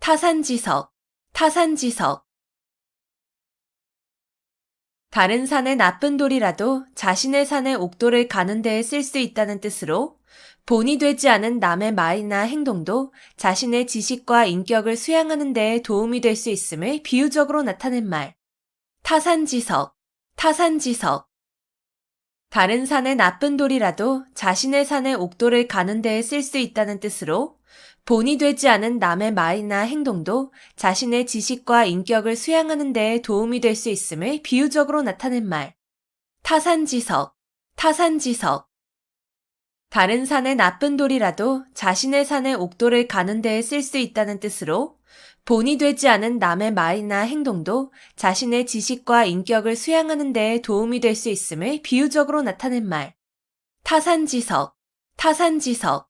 타산지석, 타산지석. 다른 산의 나쁜 돌이라도 자신의 산의 옥돌을 가는 데에 쓸 수 있다는 뜻으로 본이 되지 않은 남의 말이나 행동도 자신의 지식과 인격을 수양하는 데에 도움이 될 수 있음을 비유적으로 나타낸 말. 타산지석, 타산지석. 다른 산의 나쁜 돌이라도 자신의 산의 옥돌을 가는 데에 쓸 수 있다는 뜻으로 본이 되지 않은 남의 말이나 행동도 자신의 지식과 인격을 수양하는 데에 도움이 될 수 있음을 비유적으로 나타낸 말. 타산지석, 타산지석. 다른 산의 나쁜 돌이라도 자신의 산의 옥돌을 가는 데에 쓸 수 있다는 뜻으로 본이 되지 않은 남의 말이나 행동도 자신의 지식과 인격을 수양하는 데에 도움이 될 수 있음을 비유적으로 나타낸 말. 타산지석, 타산지석.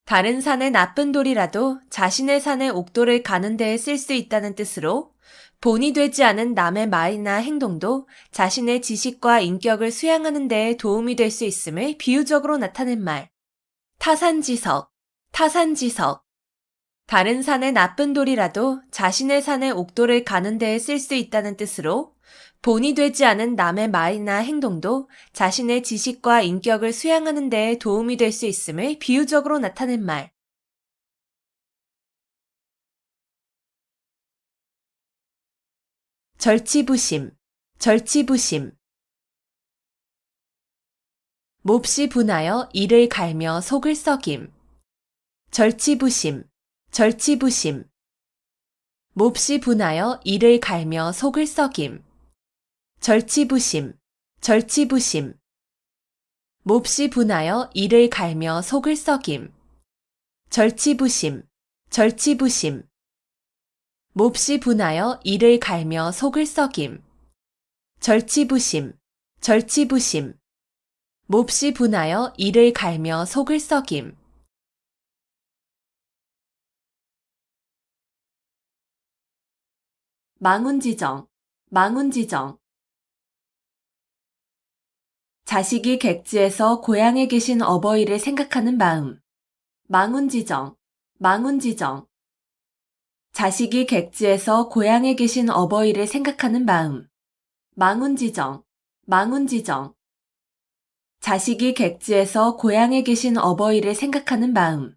다른 산의 나쁜 돌이라도 자신의 산의 옥돌을 가는 데에 쓸 수 있다는 뜻으로 본이 되지 않은 남의 말이나 행동도 자신의 지식과 인격을 수양하는 데에 도움이 될 수 있음을 비유적으로 나타낸 말. 타산지석, 타산지석. 다른 산의 나쁜 돌이라도 자신의 산의 옥돌을 가는 데에 쓸 수 있다는 뜻으로 본이 되지 않은 남의 말이나 행동도 자신의 지식과 인격을 수양하는 데에 도움이 될 수 있음을 비유적으로 나타낸 말. 절치부심, 절치부심. 몹시 분하여 이를 갈며 속을 썩임. 절치부심, 절치부심. 몹시 분하여 이를 갈며 속을 썩임. 절치부심, 절치부심. 몹시 분하여 이를 갈며 속을 썩임. 절치부심, 절치부심. 몹시 분하여 이를 갈며 속을 썩임. 절치부심, 절치부심. 몹시 분하여 이를 갈며 속을 썩임. 망운지정, 망운지정. 자식이 객지에서 고향에 계신 어버이를 생각하는 마음. 망운지정, 망운지정. 자식이 객지에서 고향에 계신 어버이를 생각하는 마음. 망운지정, 망운지정. 자식이 객지에서 고향에 계신 어버이를 생각하는 마음.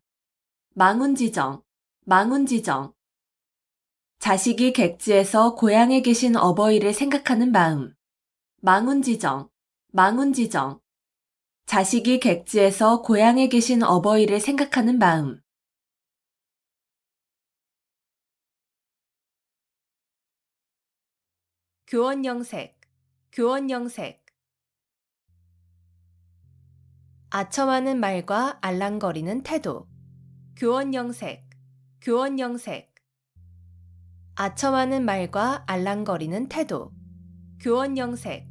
망운지정, 망운지정. 자식이 객지에서 고향에 계신 어버이를 생각하는 마음. 망운지정, 망운지정. 자식이 객지에서 고향에 계신 어버이를 생각하는 마음. 교원영색, 교원영색. 아첨하는 말과 알랑거리는 태도. 교원영색, 교원영색. 아첨하는 말과 알랑거리는 태도. 교원영색,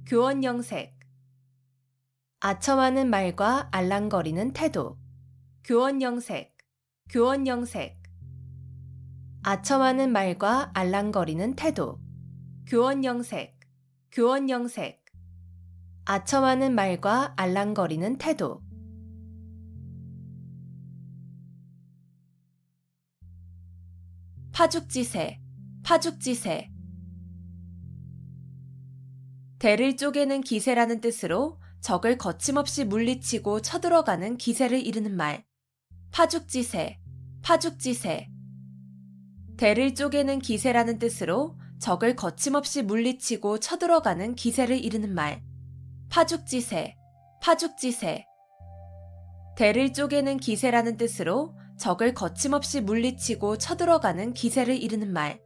교원영색. 아첨하는 말과 알랑거리는 태도. 교원영색, 교원영색. 아첨하는 말과 알랑거리는 태도. 교원영색, 교원영색. 아첨하는 말과 알랑거리는 태도. 파죽지세, 파죽지세. 대를 쪼개는 기세라는 뜻으로 적을 거침없이 물리치고 쳐들어가는 기세를 이르는 말. 파죽지세, 파죽지세. 대를 쪼개는 기세라는 뜻으로 적을 거침없이 물리치고 쳐들어가는 기세를 이르는 말. 파죽지세, 파죽지세. 대를 쪼개는 기세라는 뜻으로 적을 거침없이 물리치고 쳐들어가는 기세를 이르는 말.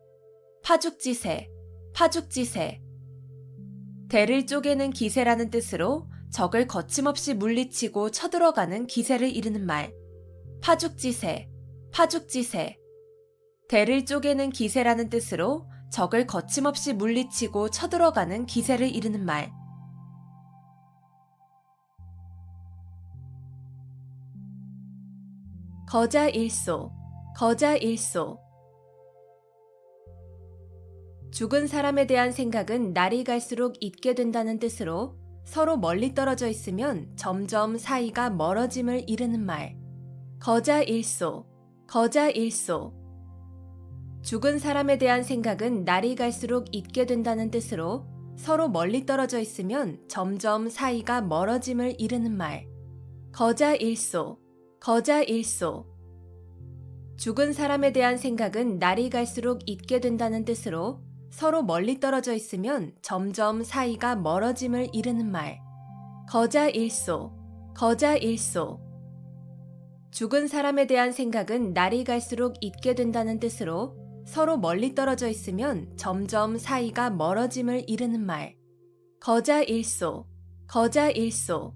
파죽지세, 파죽지세. 대를 쪼개는 기세라는 뜻으로 적을 거침없이 물리치고 쳐들어가는 기세를 이르는 말. 파죽지세, 파죽지세. 대를 쪼개는 기세라는 뜻으로 적을 거침없이 물리치고 쳐들어가는 기세를 이르는 말. 거자일소, 거자일소. 죽은 사람에 대한 생각은 날이 갈수록 잊게 된다는 뜻으로 서로 멀리 떨어져 있으면 점점 사이가 멀어짐을 이르는 말. 거자일소, 거자일소. 죽은 사람에 대한 생각은 날이 갈수록 잊게 된다는 뜻으로 서로 멀리 떨어져 있으면 점점 사이가 멀어짐을 이르는 말. 거자일소, 거자일소. 죽은 사람에 대한 생각은 날이 갈수록 잊게 된다는 뜻으로 서로 멀리 떨어져 있으면 점점 사이가 멀어짐을 이르는 말. 거자일소, 거자일소. 죽은 사람에 대한 생각은 날이 갈수록 잊게 된다는 뜻으로 서로 멀리 떨어져 있으면 점점 사이가 멀어짐을 이르는 말. 거자일소, 거자일소.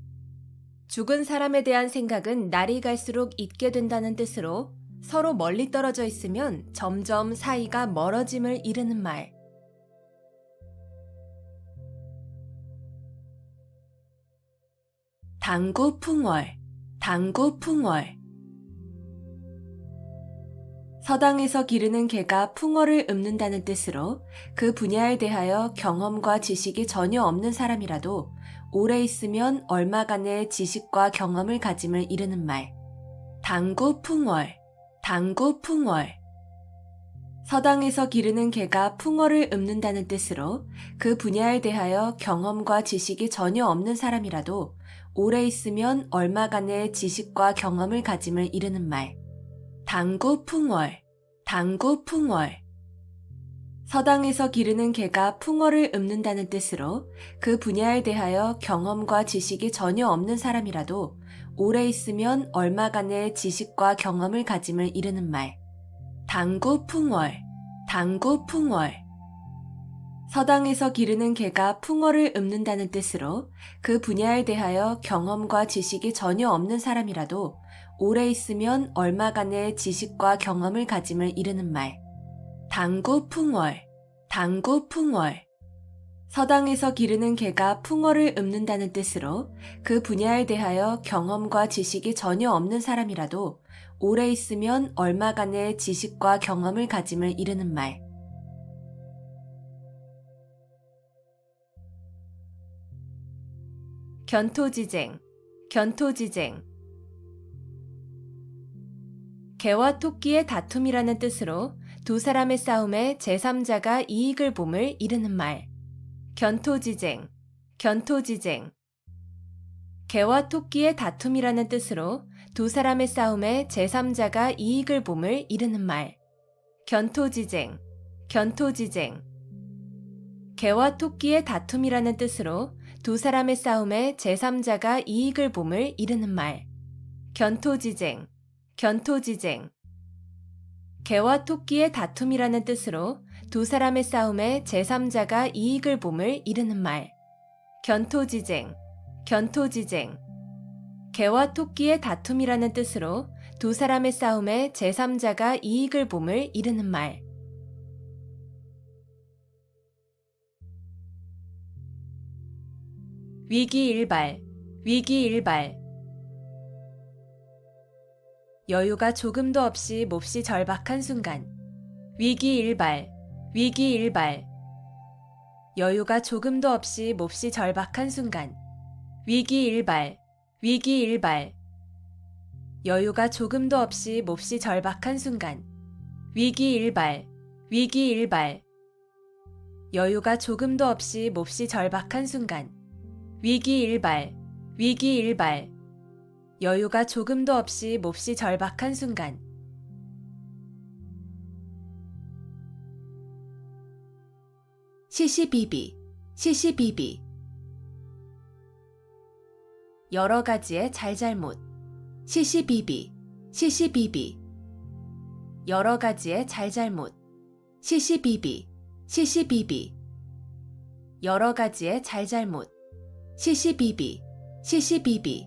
죽은 사람에 대한 생각은 날이 갈수록 잊게 된다는 뜻으로 서로 멀리 떨어져 있으면 점점 사이가 멀어짐을 이르는 말. 당구풍월, 당구풍월. 서당에서 기르는 개가 풍어를 읊는다는 뜻으로 그 분야에 대하여 경험과 지식이 전혀 없는 사람이라도 오래 있으면 얼마간의 지식과 경험을 가짐을 이르는 말. 당구풍월, 당구 풍월. 서당에서 기르는 개가 풍어를 읊는다는 뜻으로 그 분야에 대하여 경험과 지식이 전혀 없는 사람이라도 오래 있으면 얼마간의 지식과 경험을 가짐을 이르는 말. 당구 풍월, 당구 풍월. 서당에서 기르는 개가 풍어를 읊는다는 뜻으로 그 분야에 대하여 경험과 지식이 전혀 없는 사람이라도 오래 있으면 얼마간의 지식과 경험을 가짐을 이르는 말. 당구 풍월, 당구 풍월. 서당에서 기르는 개가 풍어를 읊는다는 뜻으로 그 분야에 대하여 경험과 지식이 전혀 없는 사람이라도 오래 있으면 얼마간의 지식과 경험을 가짐을 이르는 말. 당구 풍월, 당구 풍월. 서당에서 기르는 개가 풍어를 읊는다는 뜻으로 그 분야에 대하여 경험과 지식이 전혀 없는 사람이라도 오래 있으면 얼마간의 지식과 경험을 가짐을 이르는 말. 견토지쟁, 견토지쟁. 개와 토끼의 다툼이라는 뜻으로 두 사람의 싸움에 제3자가 이익을 봄을 이르는 말. 견토지쟁, 견토지쟁. 개와 토끼의 다툼이라는 뜻으로 두 사람의 싸움에 제3자가 이익을 봄을 이르는 말. 견토지쟁, 견토지쟁. 개와 토끼의 다툼이라는 뜻으로 두 사람의 싸움에 제3자가 이익을 봄을 이르는 말. 견토지쟁, 견토지쟁. 개와 토끼의 다툼이라는 뜻으로 두 사람의 싸움에 제3자가 이익을 봄을 이르는 말. 견토지쟁, 견토지쟁. 개와 토끼의 다툼이라는 뜻으로 두 사람의 싸움에 제3자가 이익을 봄을 이르는 말. 위기일발, 위기일발. 여유가 조금도 없이 몹시 절박한 순간. 위기일발, 위기일발. 여유가 조금도 없이 몹시 절박한 순간. 위기일발, 위기일발. 여유가 조금도 없이 몹시 절박한 순간. 위기일발, 위기일발. 여유가 조금도 없이 몹시 절박한 순간. 위기일발, 위기일발. 여유가 조금도 없이 몹시 절박한 순간. 시시비비, 시시비비. 여러 가지의 잘잘못. 시시비비, 시시비비. 여러 가지의 잘잘못. 시시비비, 시시비비. 여러 가지의 잘잘못. 시시비비, 시시비비.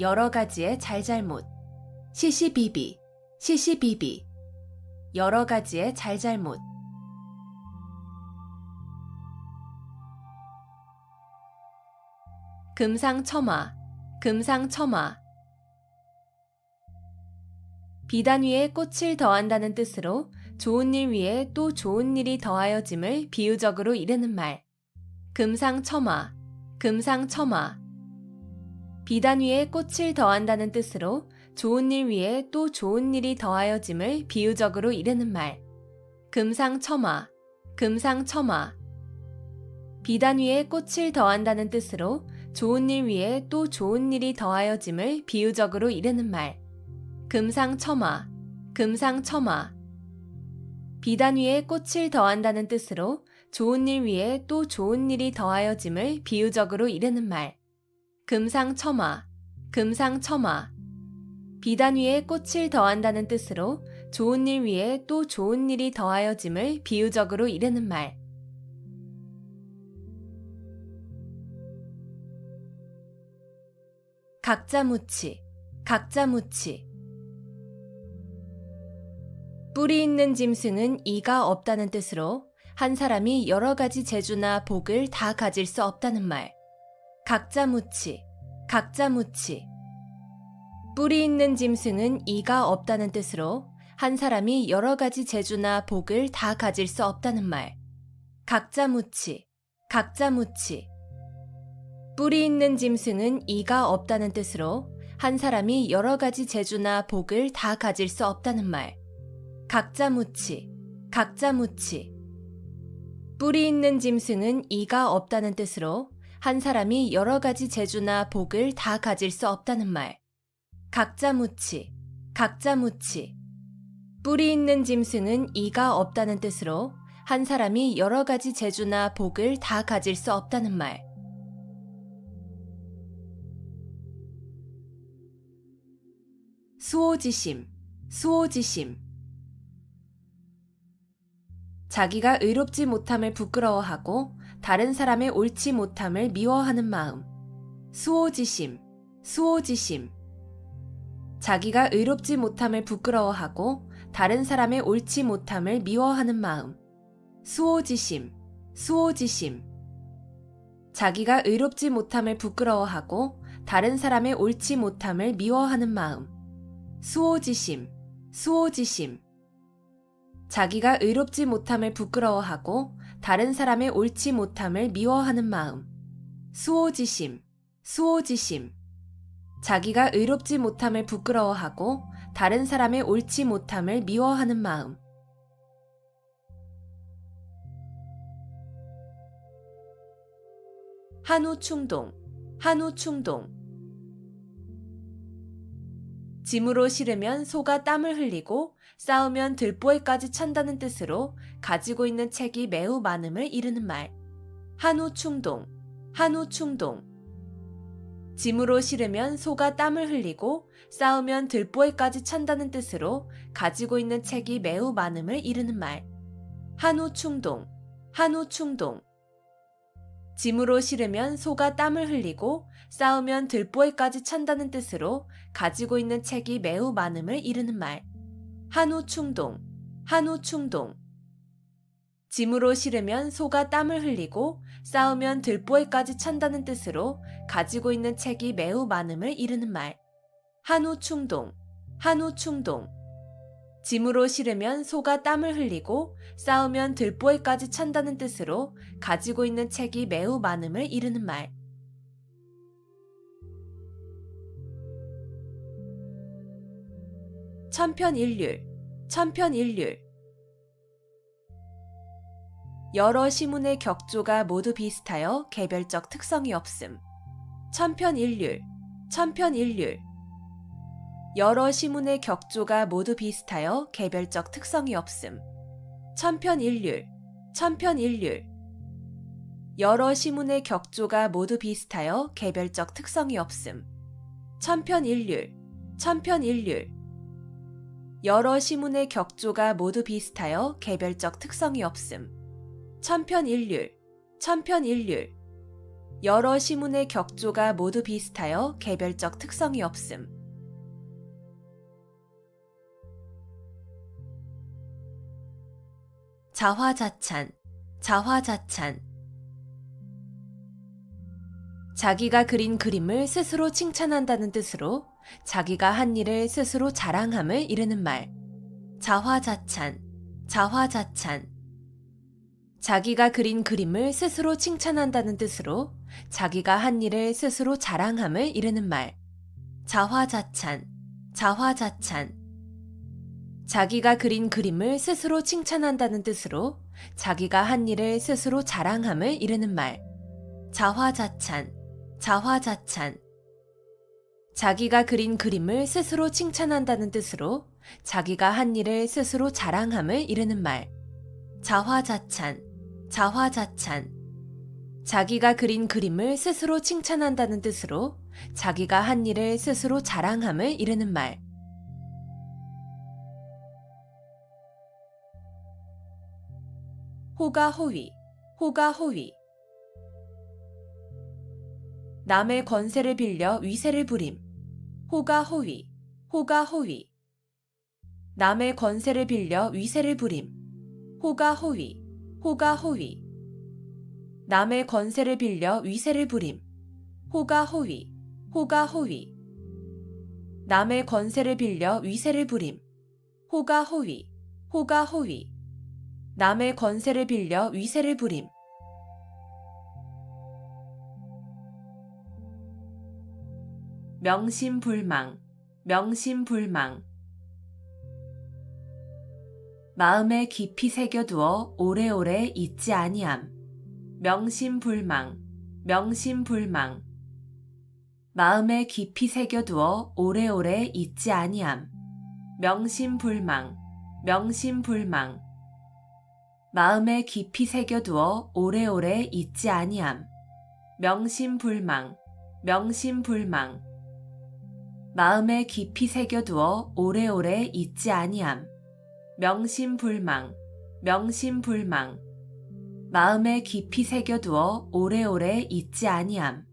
여러 가지의 잘잘못. 시시비비, 시시비비. 여러 가지의 잘잘못. 금상첨화, 금상첨화. 비단 위에 꽃을 더한다는 뜻으로 좋은 일 위에 또 좋은 일이 더하여짐을 비유적으로 이르는 말. 금상첨화, 금상첨화. 비단 위에 꽃을 더한다는 뜻으로 좋은 일 위에 또 좋은 일이 더하여짐을 비유적으로 이르는 말. 금상첨화, 금상첨화. 비단 위에 꽃을 더한다는 뜻으로 좋은 일 위에 또 좋은 일이 더하여짐을 비유적으로 이르는 말. 금상첨화, 금상첨화. 비단 위에 꽃을 더한다는 뜻으로 좋은 일 위에 또 좋은 일이 더하여짐을 비유적으로 이르는 말. 금상첨화, 금상첨화. 비단 위에 꽃을 더한다는 뜻으로 좋은 일 위에 또 좋은 일이 더하여짐을 비유적으로 이르는 말. 각자무치, 각자무치. 뿌리 있는 짐승은 이가 없다는 뜻으로 한 사람이 여러 가지 재주나 복을 다 가질 수 없다는 말. 각자무치, 각자무치. 뿌리 있는 짐승은 이가 없다는 뜻으로 한 사람이 여러 가지 재주나 복을 다 가질 수 없다는 말. 각자무치, 각자무치. 뿌리 있는 짐승은 이가 없다는 뜻으로 한 사람이 여러 가지 재주나 복을 다 가질 수 없다는 말. 각자무치, 각자무치. 뿔이 있는 짐승은 이가 없다는 뜻으로 한 사람이 여러 가지 재주나 복을 다 가질 수 없다는 말. 각자무치, 각자무치. 뿔이 있는 짐승은 이가 없다는 뜻으로 한 사람이 여러 가지 재주나 복을 다 가질 수 없다는 말. 수오지심, 수오지심. 자기가 의롭지 못함을 부끄러워하고 다른 사람의 옳지 못함을 미워하는 마음. 수오지심, 수오지심. 자기가 의롭지 못함을 부끄러워하고 다른 사람의 옳지 못함을 미워하는 마음. 수오지심, 수오지심. 자기가 의롭지 못함을 부끄러워하고 다른 사람의 옳지 못함을 미워하는 마음. 수오지심, 수오지심. 자기가 의롭지 못함을 부끄러워하고 다른 사람의 옳지 못함을 미워하는 마음. 수오지심, 수오지심. 자기가 의롭지 못함을 부끄러워하고 다른 사람의 옳지 못함을 미워하는 마음. 한우충동, 한우충동. 짐으로 실으면 소가 땀을 흘리고 싸우면 들보에까지 찬다는 뜻으로 가지고 있는 책이 매우 많음을 이르는 말. 한우충동, 한우충동. 짐으로 실으면 소가 땀을 흘리고 싸우면 들보에까지 찬다는 뜻으로 가지고 있는 책이 매우 많음을 이르는 말. 한우충동, 한우충동. 짐으로 실으면 소가 땀을 흘리고 싸우면 들보에까지 찬다는 뜻으로 가지고 있는 책이 매우 많음을 이르는 말. 한우충동, 한우충동. 짐으로 실으면 소가 땀을 흘리고 싸우면 들보에까지 찬다는 뜻으로 가지고 있는 책이 매우 많음을 이르는 말. 한우충동, 한우충동. 짐으로 실으면 소가 땀을 흘리고 싸우면 들보에까지 찬다는 뜻으로 가지고 있는 책이 매우 많음을 이르는 말. 천편일률, 천편일률. 여러 시문의 격조가 모두 비슷하여 개별적 특성이 없음. 천편일률, 천편일률. 여러 시문의 격조가 모두 비슷하여 개별적 특성이 없음. 천편일률, 천편일률. 여러 시문의 격조가 모두 비슷하여 개별적 특성이 없음. 천편일률, 천편일률. 여러 시문의 격조가 모두 비슷하여 개별적 특성이 없음. 천편일률, 천편일률. 여러 시문의 격조가 모두 비슷하여 개별적 특성이 없음. 자화자찬, 자화자찬. 자기가 그린 그림을 스스로 칭찬한다는 뜻으로 자기가 한 일을 스스로 자랑함을 이르는 말. 자화자찬, 자화자찬. 자기가 그린 그림을 스스로 칭찬한다는 뜻으로 자기가 한 일을 스스로 자랑함을 이르는 말. 자화자찬, 자화자찬. 자기가 그린 그림을 스스로 칭찬한다는 뜻으로 자기가 한 일을 스스로 자랑함을 이르는 말. 자화자찬, 자화자찬. 자기가 그린 그림을 스스로 칭찬한다는 뜻으로 자기가 한 일을 스스로 자랑함을 이르는 말. 자화자찬, 자화자찬. 자기가 그린 그림을 스스로 칭찬한다는 뜻으로 자기가 한 일을 스스로 자랑함을 이르는 말. 호가호위, 호가호위. 남의 권세를 빌려 위세를 부림. 호가호위, 호가호위. 남의 권세를 빌려 위세를 부림. 호가호위, 호가호위. 남의 권세를 빌려 위세를 부림. 호가호위, 호가호위. 남의 권세를 빌려 위세를 부림. 호가호위, 호가호위. 남의 권세를 빌려 위세를 부림. 명심불망, 명심불망. 마음에 깊이 새겨두어 오래오래 잊지 아니함. 명심불망, 명심불망. 마음에 깊이 새겨두어 오래오래 잊지 아니함. 명심불망, 명심불망. 마음에 깊이 새겨두어 오래오래 잊지 아니함. 명심불망, 명심불망. 마음에 깊이 새겨두어 오래오래 잊지 아니함. 명심불망, 명심불망. 마음에 깊이 새겨두어 오래오래 잊지 아니함.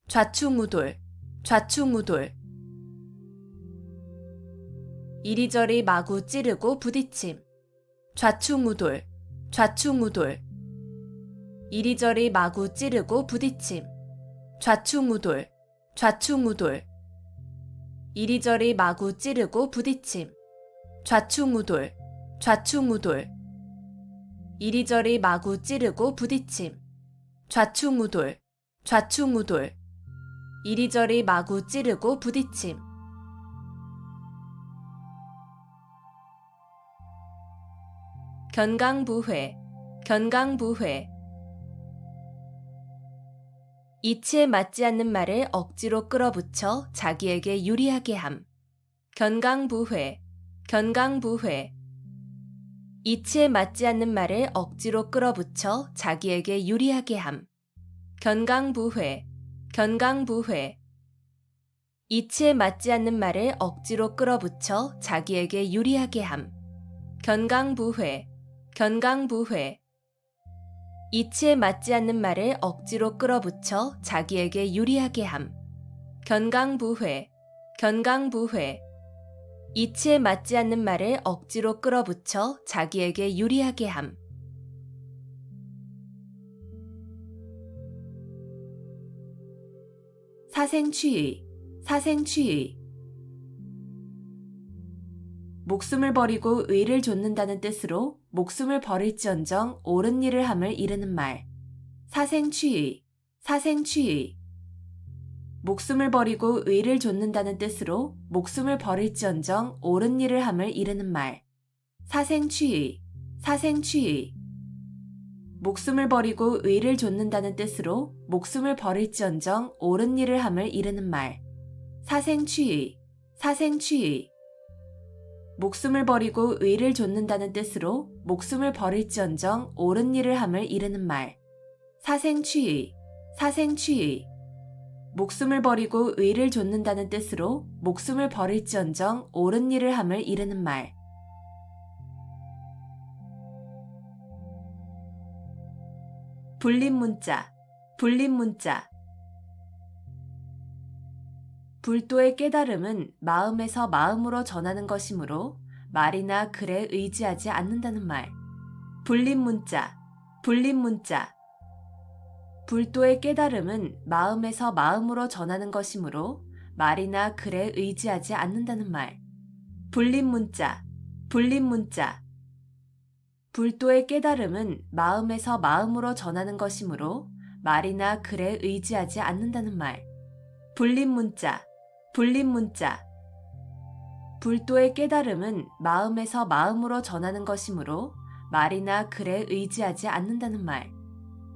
좌충우돌, 좌충우돌. 이리저리 마구 찌르고 부딪힘. 좌충우돌, 좌충우돌. 이리저리 마구 찌르고 부딪힘. 좌충우돌, 좌충우돌. 이리저리 마구 찌르고 부딪힘. 좌충우돌, 좌충우돌. 이리저리 마구 찌르고 부딪힘. 좌충우돌, 좌충우돌. 이리저리 마구 찌르고 부딪힘. 견강부회, 견강부회. 이치에 맞지 않는 말을 억지로 끌어붙여 자기에게 유리하게 함. 견강부회, 견강부회. 이치에 맞지 않는 말을 억지로 끌어붙여 자기에게 유리하게 함. 견강부회, 견강부회. 이치에 맞지 않는 말을 억지로 끌어붙여 자기에게 유리하게 함. 견강부회, 견강부회. 이치에 맞지 않는 말을 억지로 끌어붙여 자기에게 유리하게 함. 견강부회, 견강부회. 이치에 맞지 않는 말을 억지로 끌어붙여 자기에게 유리하게 함. 사생취의, 사생취의. 목숨을 버리고 의를 좇는다는 뜻으로 목숨을 버릴지언정 옳은 일을 함을 이르는 말. 사생취의, 사생취의. 목숨을 버리고 의를 좇는다는 뜻으로 목숨을 버릴지언정 옳은 일을 함을 이르는 말. 사생취의, 사생취의. 목숨을 버리고 의를 좇는다는 뜻으로 목숨을 버릴지언정 옳은 일을 함을 이르는 말. 사생취의, 사생취의. 목숨을 버리고 의를 좇는다는 뜻으로 목숨을 버릴지언정 옳은 일을 함을 이르는 말. 사생취의, 사생취의. 목숨을 버리고 의를 좇는다는 뜻으로 목숨을 버릴지언정 옳은 일을 함을 이르는 말. 불림문자, 불림문자. 불도의 깨달음은 마음에서 마음으로 전하는 것이므로 말이나 글에 의지하지 않는다는 말. 불림문자, 불림문자. 불도의 깨달음은 마음에서 마음으로 전하는 것이므로 말이나 글에 의지하지 않는다는 말. 불림문자, 불림문자. 불도의 깨달음은 마음에서 마음으로 전하는 것이므로 말이나 글에 의지하지 않는다는 말. 불림문자, 불림문자. 불도의 깨달음은 마음에서 마음으로 전하는 것이므로 말이나 글에 의지하지 않는다는 말.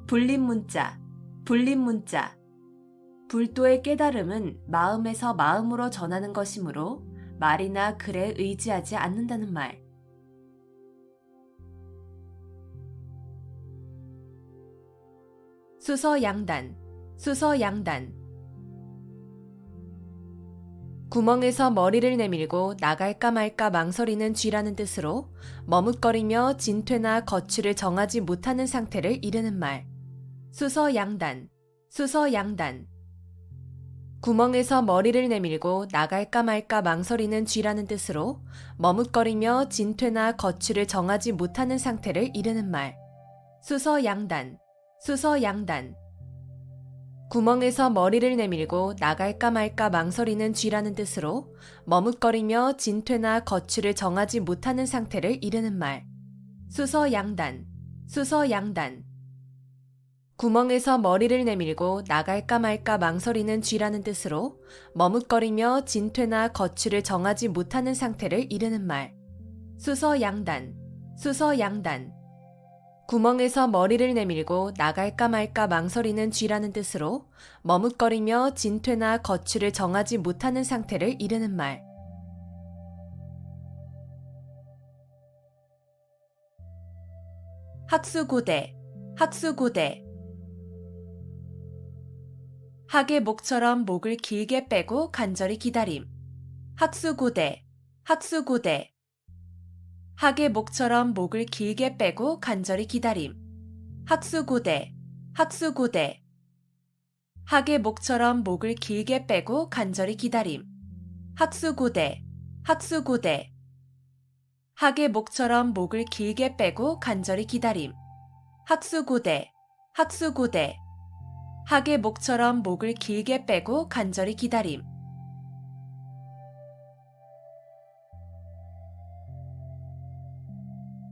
불림문자, 불림문자. 불도의 깨달음은 마음에서 마음으로 전하는 것이므로 말이나 글에 의지하지 않는다는 말. 수서양단, 수서양단. 구멍에서 머리를 내밀고 나갈까 말까 망설이는 쥐라는 뜻으로 머뭇거리며 진퇴나 거취를 정하지 못하는 상태를 이르는 말. 수서양단, 수서양단. 구멍에서 머리를 내밀고 나갈까 말까 망설이는 쥐라는 뜻으로 머뭇거리며 진퇴나 거취를 정하지 못하는 상태를 이르는 말. 수서양단, 수서양단. 구멍에서 머리를 내밀고 나갈까 말까 망설이는 쥐라는 뜻으로 머뭇거리며 진퇴나 거취를 정하지 못하는 상태를 이르는 말. 수서양단, 수서양단. 구멍에서 머리를 내밀고 나갈까 말까 망설이는 쥐라는 뜻으로 머뭇거리며 진퇴나 거취를 정하지 못하는 상태를 이르는 말. 수서양단, 수서양단. 구멍에서 머리를 내밀고 나갈까 말까 망설이는 쥐라는 뜻으로 머뭇거리며 진퇴나 거취를 정하지 못하는 상태를 이르는 말. 학수고대, 학수고대. 학의 목처럼 목을 길게 빼고 간절히 기다림. 학수고대, 학수고대. 학의 목처럼 목을 길게 빼고 간절히 기다림. 학수고대, 학수고대. 학의 목처럼 목을 길게 빼고 간절히 기다림. 학수고대, 학수고대. 학의 목처럼 목을 길게 빼고 간절히 기다림. 학수고대, 학수고대. 학의 목처럼 목을 길게 빼고 간절히 기다림.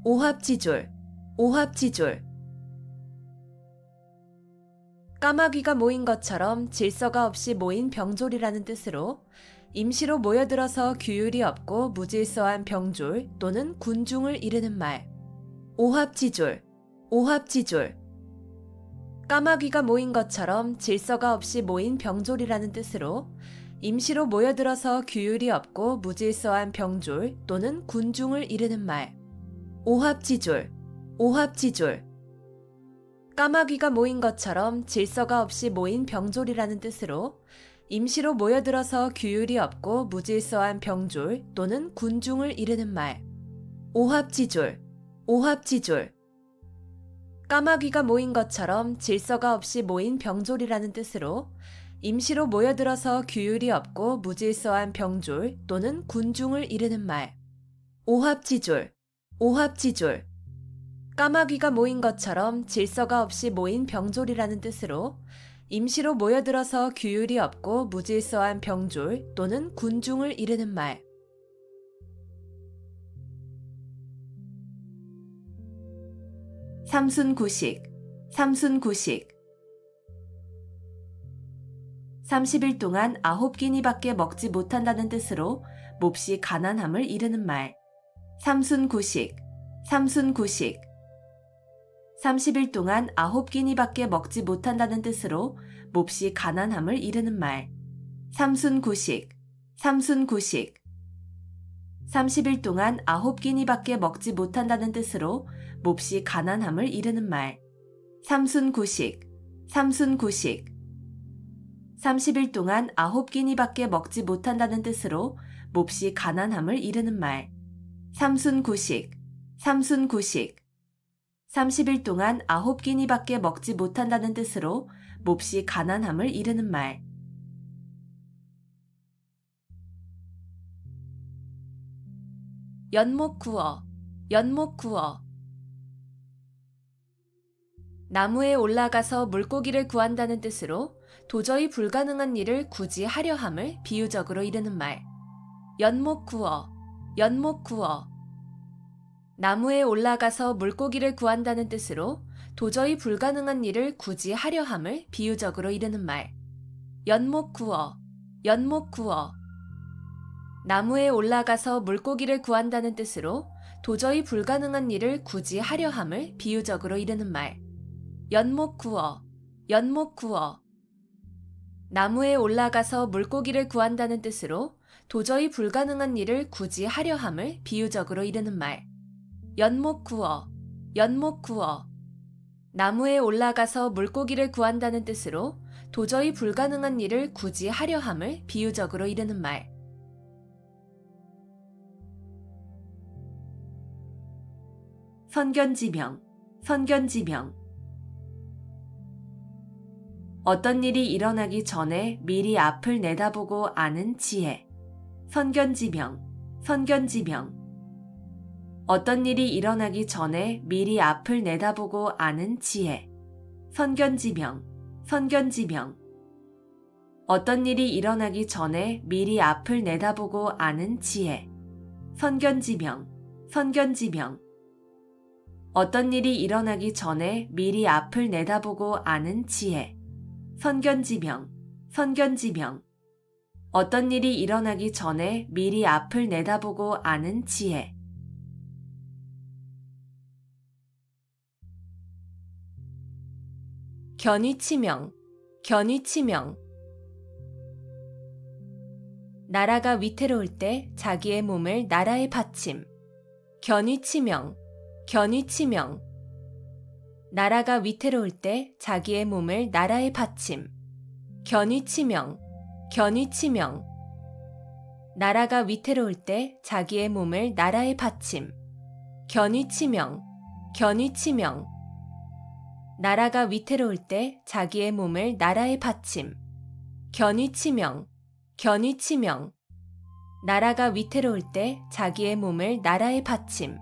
오합지졸, 오합지졸. 까마귀가 모인 것처럼 질서가 없이 모인 병졸이라는 뜻으로 임시로 모여들어서 규율이 없고 무질서한 병졸 또는 군중을 이르는 말. 오합지졸, 오합지졸. 까마귀가 모인 것처럼 질서가 없이 모인 병졸이라는 뜻으로 임시로 모여들어서 규율이 없고 무질서한 병졸 또는 군중을 이르는 말. 오합지졸, 오합지졸. 까마귀가 모인 것처럼 질서가 없이 모인 병졸이라는 뜻으로 임시로 모여들어서 규율이 없고 무질서한 병졸 또는 군중을 이르는 말. 오합지졸, 오합지졸. 까마귀가 모인 것처럼 질서가 없이 모인 병졸이라는 뜻으로 임시로 모여들어서 규율이 없고 무질서한 병졸 또는 군중을 이르는 말. 오합지졸, 오합지졸. 까마귀가 모인 것처럼 질서가 없이 모인 병졸이라는 뜻으로 임시로 모여들어서 규율이 없고 무질서한 병졸 또는 군중을 이르는 말. 삼순구식, 삼순구식. 30일 동안 9끼니밖에 먹지 못한다는 뜻으로 몹시 가난함을 이르는 말. 삼순구식, 삼순구식. 30일 동안 9끼니밖에 먹지 못한다는 뜻으로 몹시 가난함을 이르는 말. 삼순구식, 삼순구식. 30일 동안 9끼니밖에 먹지 못한다는 뜻으로 몹시 가난함을 이르는 말. 삼순구식, 삼순구식. 30일 동안 9끼니밖에 먹지 못한다는 뜻으로 몹시 가난함을 이르는 말. 삼순구식, 삼순구식. 30일 동안 9끼니밖에 먹지 못한다는 뜻으로 몹시 가난함을 이르는 말. 연목구어, 연목구어. 나무에 올라가서 물고기를 구한다는 뜻으로 도저히 불가능한 일을 굳이 하려 함을 비유적으로 이르는 말. 연목구어, 연목구어. 나무에 올라가서 물고기를 구한다는 뜻으로 도저히 불가능한 일을 굳이 하려 함을 비유적으로 이르는 말. 연목구어, 연목구어. 나무에 올라가서 물고기를 구한다는 뜻으로 도저히 불가능한 일을 굳이 하려 함을 비유적으로 이르는 말. 연목구어, 연목구어. 나무에 올라가서 물고기를 구한다는 뜻으로 도저히 불가능한 일을 굳이 하려 함을 비유적으로 이르는 말. 연목구어, 연목구어. 나무에 올라가서 물고기를 구한다는 뜻으로 도저히 불가능한 일을 굳이 하려 함을 비유적으로 이르는 말. 선견지명, 선견지명. 어떤 일이 일어나기 전에 미리 앞을 내다보고 아는 지혜. 선견지명, 선견지명. 어떤 일이 일어나기 전에 미리 앞을 내다보고 아는 지혜. 선견지명, 선견지명. 어떤 일이 일어나기 전에 미리 앞을 내다보고 아는 지혜. 선견지명, 선견지명. 어떤 일이 일어나기 전에 미리 앞을 내다보고 아는 지혜. 선견지명, 선견지명. 어떤 일이 일어나기 전에 미리 앞을 내다보고 아는 지혜. 견위치명, 견위치명. 나라가 위태로울 때 자기의 몸을 나라에 바침. 견위치명, 견위치명. 나라가 위태로울 때 자기의 몸을 나라에 바침. 견위치명, 견위치명. 나라가 위태로울 때 자기의 몸을 나라에 바침. 견위치명, 견위치명. 나라가 위태로울 때 자기의 몸을 나라에 바침. 견위치명, 견위치명. 나라가 위태로울 때 자기의 몸을 나라에 바침.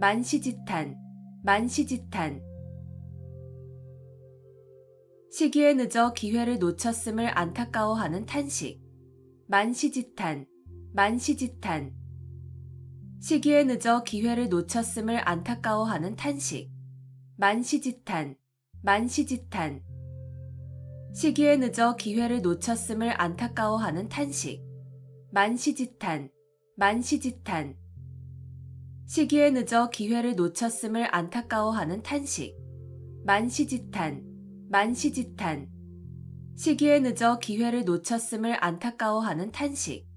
만시지탄, 만시지탄. 시기에 늦어 기회를 놓쳤음을 안타까워하는 탄식. 만시지탄, 만시지탄. 시기에 늦어 기회를 놓쳤음을 안타까워하는 탄식. 만시지탄, 만시지탄. 시기에 늦어 기회를 놓쳤음을 안타까워하는 탄식. 만시지탄, 만시지탄. 시기에 늦어 기회를 놓쳤음을 안타까워하는 탄식. 만시지탄, 만시지탄. 시기에 늦어 기회를 놓쳤음을 안타까워하는 탄식.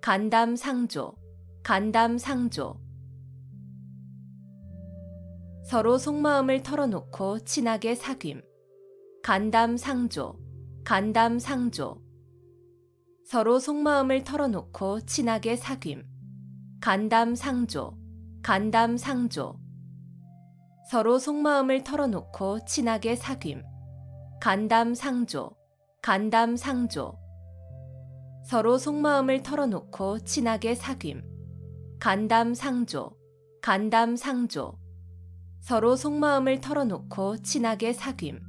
간담상조, 간담상조. 서로 속마음을 털어놓고 친하게 사귐. 간담상조, 간담상조. 서로 속마음을 털어놓고 친하게 사귐. 간담상조, 간담상조. 서로 속마음을 털어놓고 친하게 사귐. 간담상조, 간담상조. 서로 속마음을 털어놓고 친하게 사귐. 간담상조, 간담상조. 서로 속마음을 털어놓고 친하게 사귐.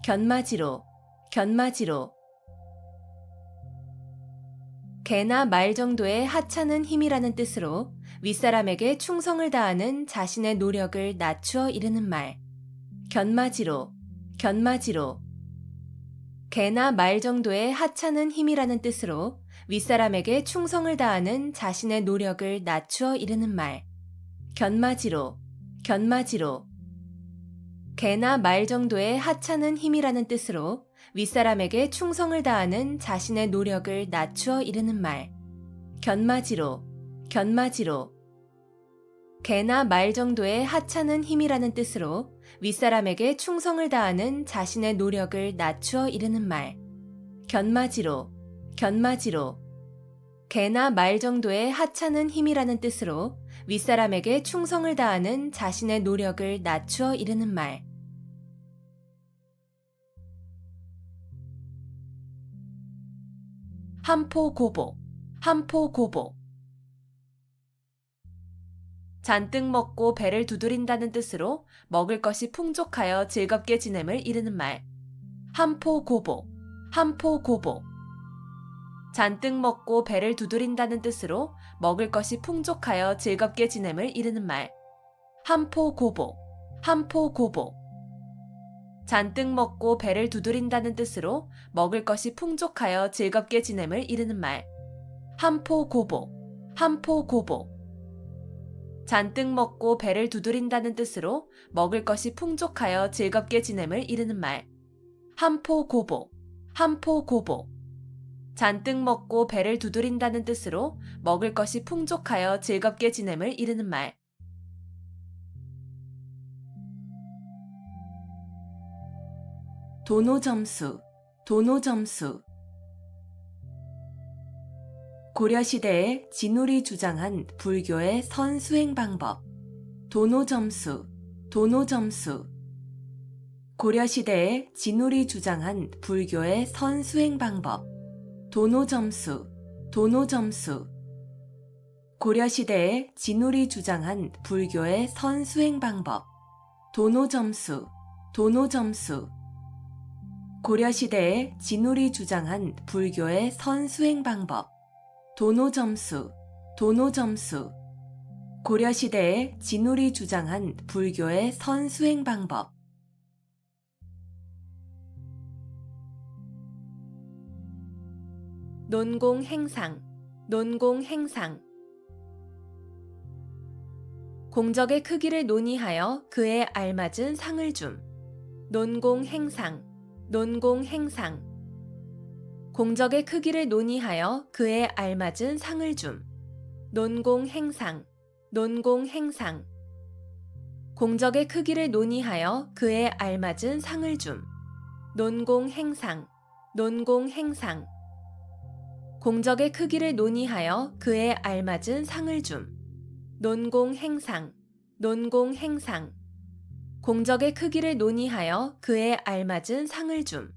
견마지로, 견마지로. 개나 말 정도의 하찮은 힘이라는 뜻으로 윗사람에게 충성을 다하는 자신의 노력을 낮추어 이르는 말. 견마지로, 견마지로. 개나 말 정도의 하찮은 힘이라는 뜻으로 윗사람에게 충성을 다하는 자신의 노력을 낮추어 이르는 말. 견마지로, 견마지로. 개나 말 정도의 하찮은 힘이라는 뜻으로 윗사람에게 충성을 다하는 자신의 노력을 낮추어 이르는 말. 견마지로, 견마지로. 개나 말 정도의 하찮은 힘이라는 뜻으로 윗사람에게 충성을 다하는 자신의 노력을 낮추어 이르는 말. 견마지로, 견마지로. 개나 말 정도의 하찮은 힘이라는 뜻으로 윗사람에게 충성을 다하는 자신의 노력을 낮추어 이르는 말. 함포고복, 함포고복. 잔뜩 먹고 배를 두드린다는 뜻으로 먹을 것이 풍족하여 즐겁게 지냄을 이르는 말. 함포고복, 함포고복. 잔뜩 먹고 배를 두드린다는 뜻으로 먹을 것이 풍족하여 즐겁게 지냄을 이르는 말. 함포고복, 함포고복. 잔뜩 먹고 배를 두드린다는 뜻으로 먹을 것이 풍족하여 즐겁게 지냄을 이르는 말. 함포고복, 함포고복. 잔뜩 먹고 배를 두드린다는 뜻으로 먹을 것이 풍족하여 즐겁게 지냄을 이르는 말. 함포고복, 함포고복. 잔뜩 먹고 배를 두드린다는 뜻으로 먹을 것이 풍족하여 즐겁게 지냄을 이르는 말. 도노점수, 도노점수. 고려시대에 진울이 주장한 불교의 선수행 방법. 도노점수, 도노점수. 고려시대에 진울이 주장한 불교의 선수행 방법. 도노점수, 도노점수. 고려시대에 진울이 주장한 불교의 선수행 방법. 도노점수, 도노점수. 고려시대에 진울이 주장한 불교의 선수행 방법. 도노점수, 도노점수. 고려시대에 진울이 주장한 불교의 선수행 방법. 논공행상, 논공행상. 공적의 크기를 논의하여 그에 알맞은 상을 줌. 논공행상, 논공행상. 공적의 크기를 논의하여 그에 알맞은 상을 줌. 논공행상, 논공행상. 공적의 크기를 논의하여 그에 알맞은 상을 줌. 논공행상, 논공행상. 공적의 크기를 논의하여 그에 알맞은 상을 줌. 논공행상, 논공행상. 공적의 크기를 논의하여 그에 알맞은 상을 줌.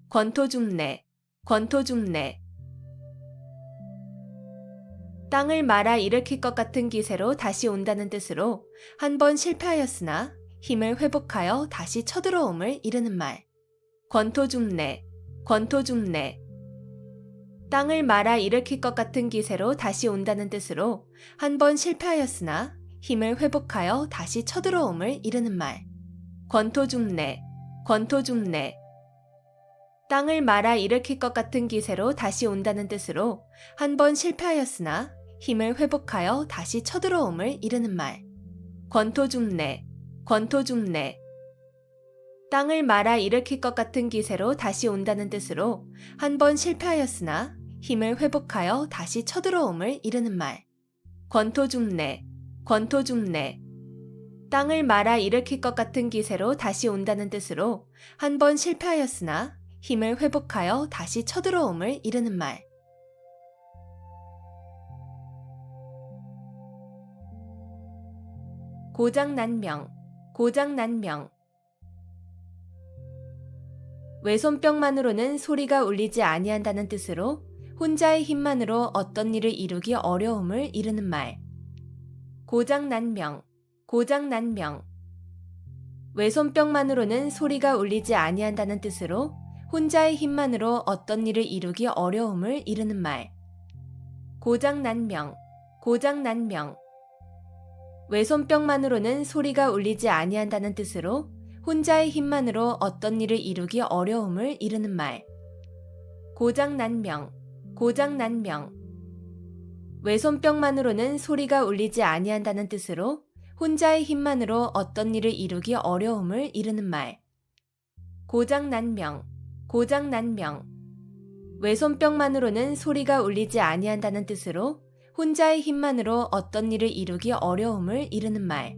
권토중래, 권토중래. 땅을 말아 일으킬 것 같은 기세로 다시 온다는 뜻으로 한 번 실패하였으나 힘을 회복하여 다시 쳐들어옴을 이르는 말. 권토중래, 권토중래. 땅을 말아 일으킬 것 같은 기세로 다시 온다는 뜻으로 한 번 실패하였으나 힘을 회복하여 다시 쳐들어옴을 이르는 말. 권토중래, 권토중래. 땅을 말아 일으킬 것 같은 기세로 다시 온다는 뜻으로 한 번 실패하였으나 힘을 회복하여 다시 쳐들어옴을 이르는 말. 권토중래, 권토중래. 땅을 말아 일으킬 것 같은 기세로 다시 온다는 뜻으로 한 번 실패하였으나 힘을 회복하여 다시 쳐들어옴을 이르는 말. 권토중래, 권토중래. 땅을 말아 일으킬 것 같은 기세로 다시 온다는 뜻으로 한 번 실패하였으나 힘을 회복하여 다시 쳐들어옴을 이르는 말. 고장난명, 고장난명. 외손뼉만으로는 소리가 울리지 아니한다는 뜻으로 혼자의 힘만으로 어떤 일을 이루기 어려움을 이르는 말. 고장난명, 고장난명. 외손뼉만으로는 소리가 울리지 아니한다는 뜻으로 혼자의 힘만으로 어떤 일을 이루기 어려움을 이르는 말. 고장난명, 고장난명. 외손뼉만으로는 소리가 울리지 아니한다는 뜻으로 혼자의 힘만으로 어떤 일을 이루기 어려움을 이르는 말. 고장난명, 고장난명. 외손뼉만으로는 소리가 울리지 아니한다는 뜻으로 혼자의 힘만으로 어떤 일을 이루기 어려움을 이르는 말. 고장난명, 고장난명. 외손뼉만으로는 소리가 울리지 아니한다는 뜻으로 혼자의 힘만으로 어떤 일을 이루기 어려움을 이르는 말.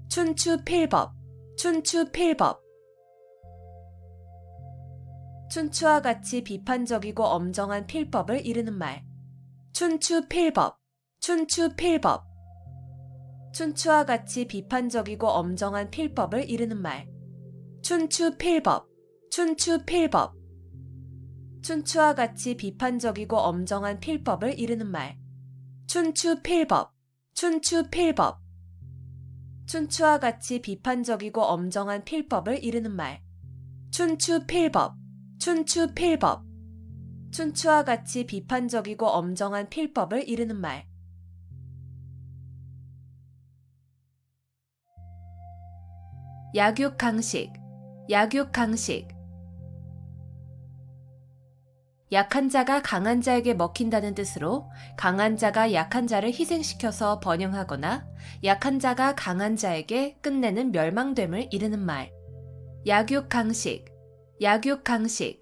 춘추필법, 춘추필법. 춘추와 같이 비판적이고 엄정한 필법을 이르는 말. 춘추필법, 춘추필법. 춘추와 같이 비판적이고 엄정한 필법을 이르는 말. 춘추필법, 춘추필법. 춘추와 같이 비판적이고 엄정한 필법을 이르는 말. 춘추필법, 춘추필법. 춘추와 같이 비판적이고 엄정한 필법을 이르는 말. 춘추필법, 춘추필법. 춘추와 같이 비판적이고 엄정한 필법을 이르는 말. 약육강식, 약육강식. 약한 자가 강한 자에게 먹힌다는 뜻으로 강한 자가 약한 자를 희생시켜서 번영하거나 약한 자가 강한 자에게 끝내는 멸망됨을 이르는 말. 약육강식, 약육강식.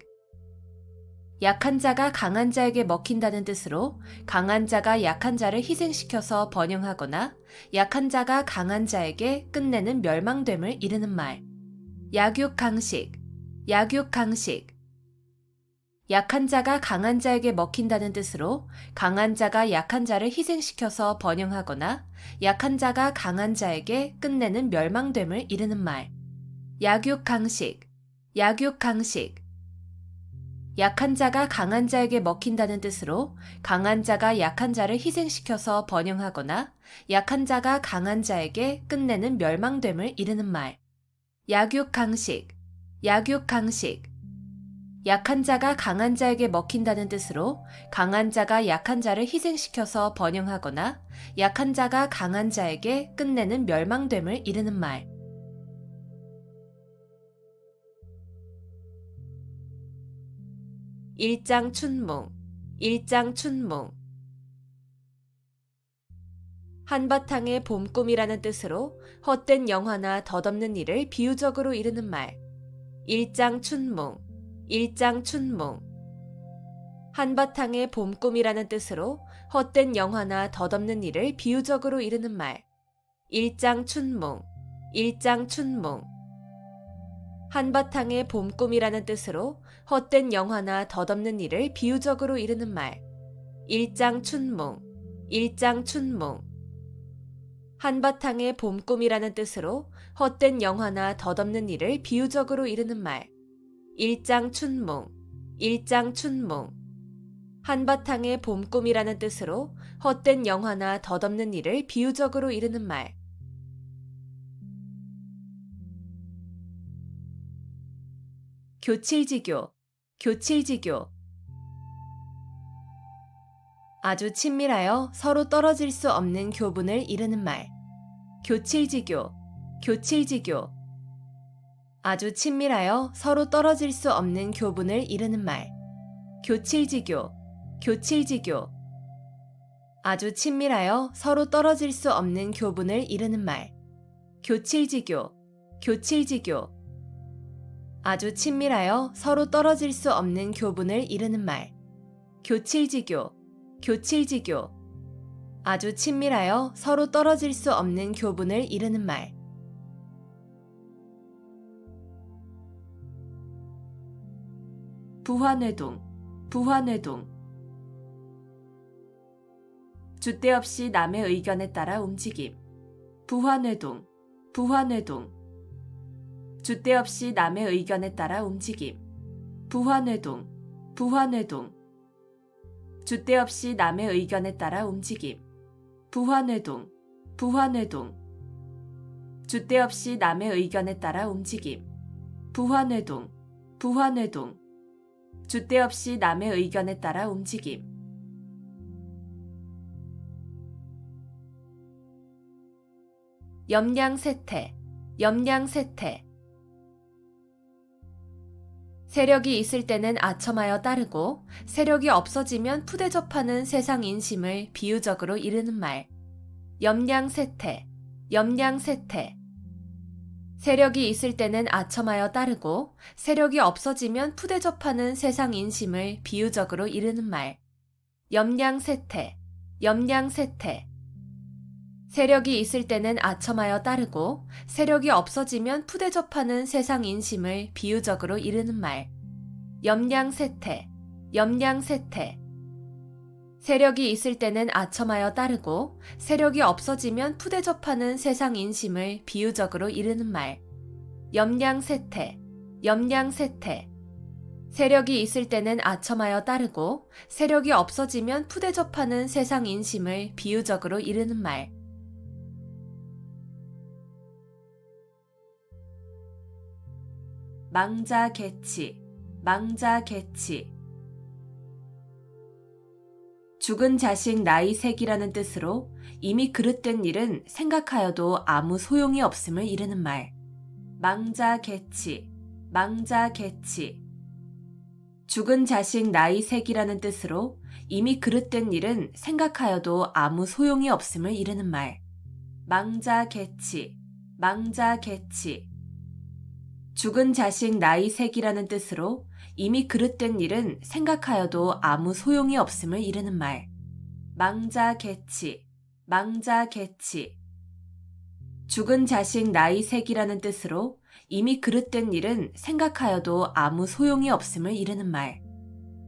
약한 자가 강한 자에게 먹힌다는 뜻으로 강한 자가 약한 자를 희생시켜서 번영하거나 약한 자가 강한 자에게 끝내는 멸망됨을 이르는 말. 약육강식, 약육강식. 약한 자가 강한 자에게 먹힌다는 뜻으로 강한 자가 약한 자를 희생시켜서 번영하거나 약한 자가 강한 자에게 끝내는 멸망됨을 이르는 말. 약육강식, 약육강식. 약한 자가 강한 자에게 먹힌다는 뜻으로 강한 자가 약한 자를 희생시켜서 번영하거나 약한 자가 강한 자에게 끝내는 멸망됨을 이르는 말. 약육강식, 약육강식. 약한 자가 강한 자에게 먹힌다는 뜻으로 강한 자가 약한 자를 희생시켜서 번영하거나 약한 자가 강한 자에게 끝내는 멸망됨을 이르는 말. 일장춘몽, 일장춘몽. 한바탕의 봄꿈이라는 뜻으로 헛된 영화나 덧없는 일을 비유적으로 이르는 말. 일장춘몽, 일장춘몽. 한바탕의 봄꿈이라는 뜻으로 헛된 영화나 덧없는 일을 비유적으로 이르는 말. 일장춘몽, 일장춘몽. 한바탕의 봄꿈이라는 뜻으로 헛된 영화나 덧없는 일을 비유적으로 이르는 말. 일장춘몽, 일장춘몽. 한바탕의 봄꿈이라는 뜻으로 헛된 영화나 덧없는 일을 비유적으로 이르는 말. 일장춘몽, 일장춘몽. 한바탕의 봄꿈이라는 뜻으로 헛된 영화나 덧없는 일을 비유적으로 이르는 말. 교칠지교, 교칠지교. 아주 친밀하여 서로 떨어질 수 없는 교분을 이르는 말. 교칠지교, 교칠지교. 아주 친밀하여 서로 떨어질 수 없는 교분을 이르는 말. 교칠지교, 교칠지교. 아주 친밀하여 서로 떨어질 수 없는 교분을 이르는 말. 교칠지교, 교칠지교. 아주 친밀하여 서로 떨어질 수 없는 교분을 이르는 말. 교칠지교, 교칠지교. 아주 친밀하여 서로 떨어질 수 없는 교분을 이르는 말. 부화뇌동, 부화뇌동. 줏대 없이 남의 의견에 따라 움직임. 부화뇌동, 부화뇌동. 줏대 없이 남의 의견에 따라 움직임. 부화뇌동, 부화뇌동. 줏대 없이 남의 의견에 따라 움직임. 부화뇌동, 부화뇌동. 줏대 없이 남의 의견에 따라 움직임. 부화뇌동, 부화뇌동. 줏대 없이 남의 의견에 따라 움직임. 염량세태, 염량세태. 세력이 있을 때는 아첨하여 따르고 세력이 없어지면 푸대접하는 세상 인심을 비유적으로 이르는 말. 염량세태, 염량세태. 세력이 있을 때는 아첨하여 따르고 세력이 없어지면 푸대접하는 세상 인심을 비유적으로 이르는 말. 염량세태, 염량세태. 세력이 있을 때는 아첨하여 따르고 세력이 없어지면 푸대접하는 세상 인심을 비유적으로 이르는 말. 염량세태, 염량세태. 세력이 있을 때는 아첨하여 따르고 세력이 없어지면 푸대접하는 세상 인심을 비유적으로 이르는 말. 염량세태, 염량세태. 세력이 있을 때는 아첨하여 따르고 세력이 없어지면 푸대접하는 세상 인심을 비유적으로 이르는 말. 망자개치, 망자개치. 죽은 자식 나이색이라는 뜻으로 이미 그릇된 일은 생각하여도 아무 소용이 없음을 이르는 말. 망자개치, 망자개치. 죽은 자식 나이색이라는 뜻으로 이미 그릇된 일은 생각하여도 아무 소용이 없음을 이르는 말. 망자개치, 망자개치. 죽은 자식 나이색이라는 뜻으로 이미 그릇된 일은 생각하여도 아무 소용이 없음을 이르는 말. 망자개치, 망자개치. 죽은 자식 나이색이라는 뜻으로 이미 그릇된 일은 생각하여도 아무 소용이 없음을 이르는 말.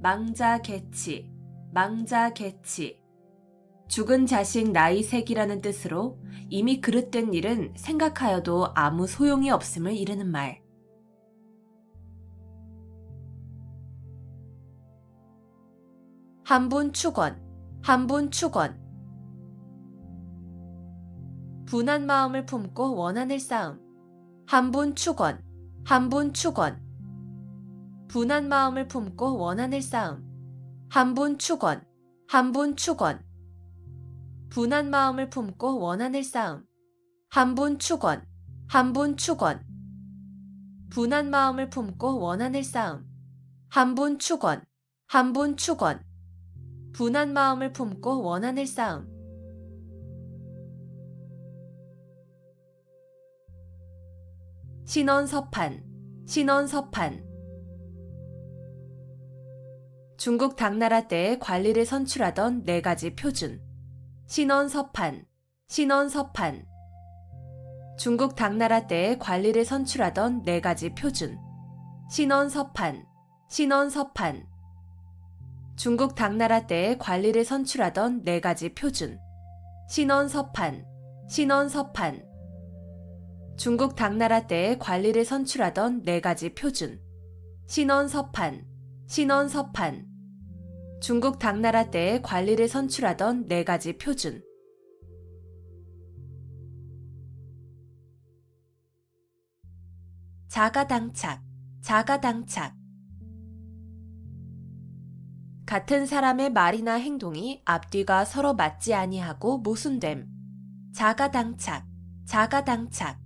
망자개치, 망자개치. 죽은 자식 나이 색이라는 뜻으로 이미 그릇된 일은 생각하여도 아무 소용이 없음을 이르는 말. 한분 축원, 한분 축원. 분한 마음을 품고 원한을 쌓음. 한분 축원, 한분 축원. 분한 마음을 품고 원한을 쌓음. 한분 축원, 한분 축원. 분한 마음을 품고 원한을 쌓음. 한분 축원, 한분 축원. 분한 마음을 품고 원한을 쌓음. 한분 축원, 한분 축원. 분한 마음을 품고 원한을 쌓음. 신원서판, 신원서판. 중국 당나라 때에 관리를 선출하던 4가지 표준. 신원서판, 신원서판. 중국 당나라 때에 관리를 선출하던 4가지 표준. 신원서판, 신원서판. 중국 당나라 때에 관리를 선출하던 4가지 표준. 신원서판, 신원서판. 중국 당나라 때에 관리를 선출하던 4가지 표준. 신원서판, 신원서판. 중국 당나라 때에 관리를 선출하던 4가지 표준. 자가당착, 자가당착. 같은 사람의 말이나 행동이 앞뒤가 서로 맞지 아니하고 모순됨. 자가당착, 자가당착.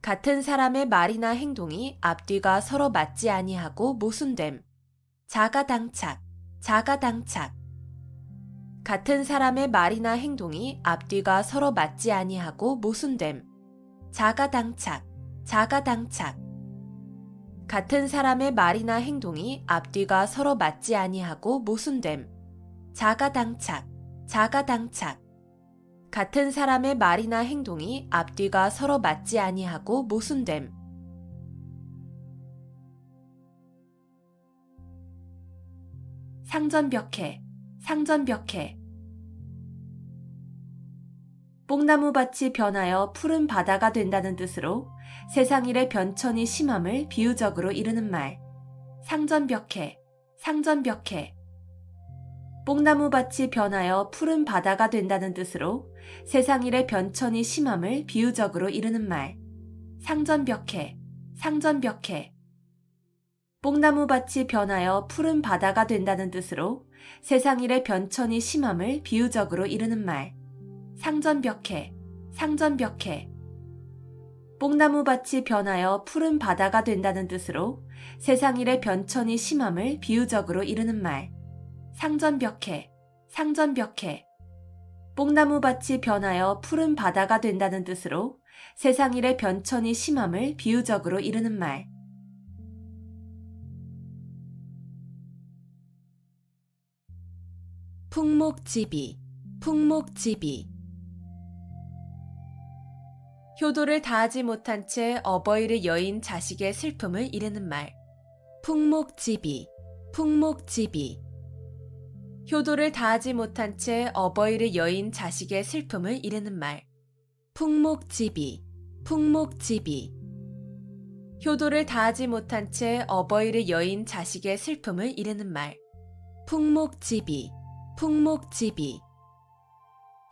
같은 사람의 말이나 행동이 앞뒤가 서로 맞지 아니하고 모순됨. 자가당착, 자가당착. 같은 사람의 말이나 행동이 앞뒤가 서로 맞지 아니하고 모순됨. 자가당착, 자가당착. 같은 사람의 말이나 행동이 앞뒤가 서로 맞지 아니하고 모순됨. 자가당착, 자가당착. 같은 사람의 말이나 행동이 앞뒤가 서로 맞지 아니하고 모순됨. 상전벽해, 상전벽해. 뽕나무밭이 변하여 푸른 바다가 된다는 뜻으로 세상일의 변천이 심함을 비유적으로 이르는 말. 상전벽해, 상전벽해. 뽕나무밭이 변하여 푸른 바다가 된다는 뜻으로 세상일의 변천이 심함을 비유적으로 이르는 말. 상전벽해, 상전벽해. 뽕나무밭이 변하여 푸른 바다가 된다는 뜻으로 세상일의 변천이 심함을 비유적으로 이르는 말. 상전벽해, 상전벽해. 뽕나무밭이 변하여 푸른 바다가 된다는 뜻으로 세상일의 변천이 심함을 비유적으로 이르는 말. 상전벽해, 상전벽해. 뽕나무밭이 변하여 푸른 바다가 된다는 뜻으로 세상일의 변천이 심함을 비유적으로 이르는 말. 풍목지비, 풍목지비. 효도를 다하지 못한 채 어버이를 여인 자식의 슬픔을 이르는 말. 풍목지비, 풍목지비. 효도를 다하지 못한 채 어버이를 여인 자식의 슬픔을 이르는 말. 풍목지비, 풍목지비. 효도를 다하지 못한 채 어버이를 여인 자식의 슬픔을 이르는 말. 풍목지비, 풍목지비.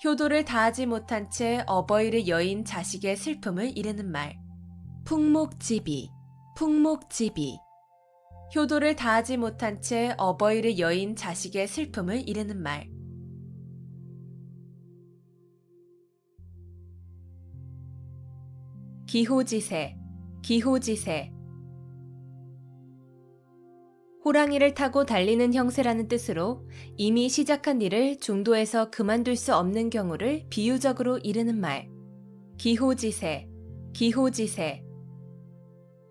효도를 다하지 못한 채 어버이를 여인 자식의 슬픔을 이르는 말. 풍목지비, 풍목지비. 효도를 다하지 못한 채 어버이를 여인 자식의 슬픔을 이르는 말. 기호지세, 기호지세. 호랑이를 타고 달리는 형세라는 뜻으로 이미 시작한 일을 중도에서 그만둘 수 없는 경우를 비유적으로 이르는 말. 기호지세, 기호지세.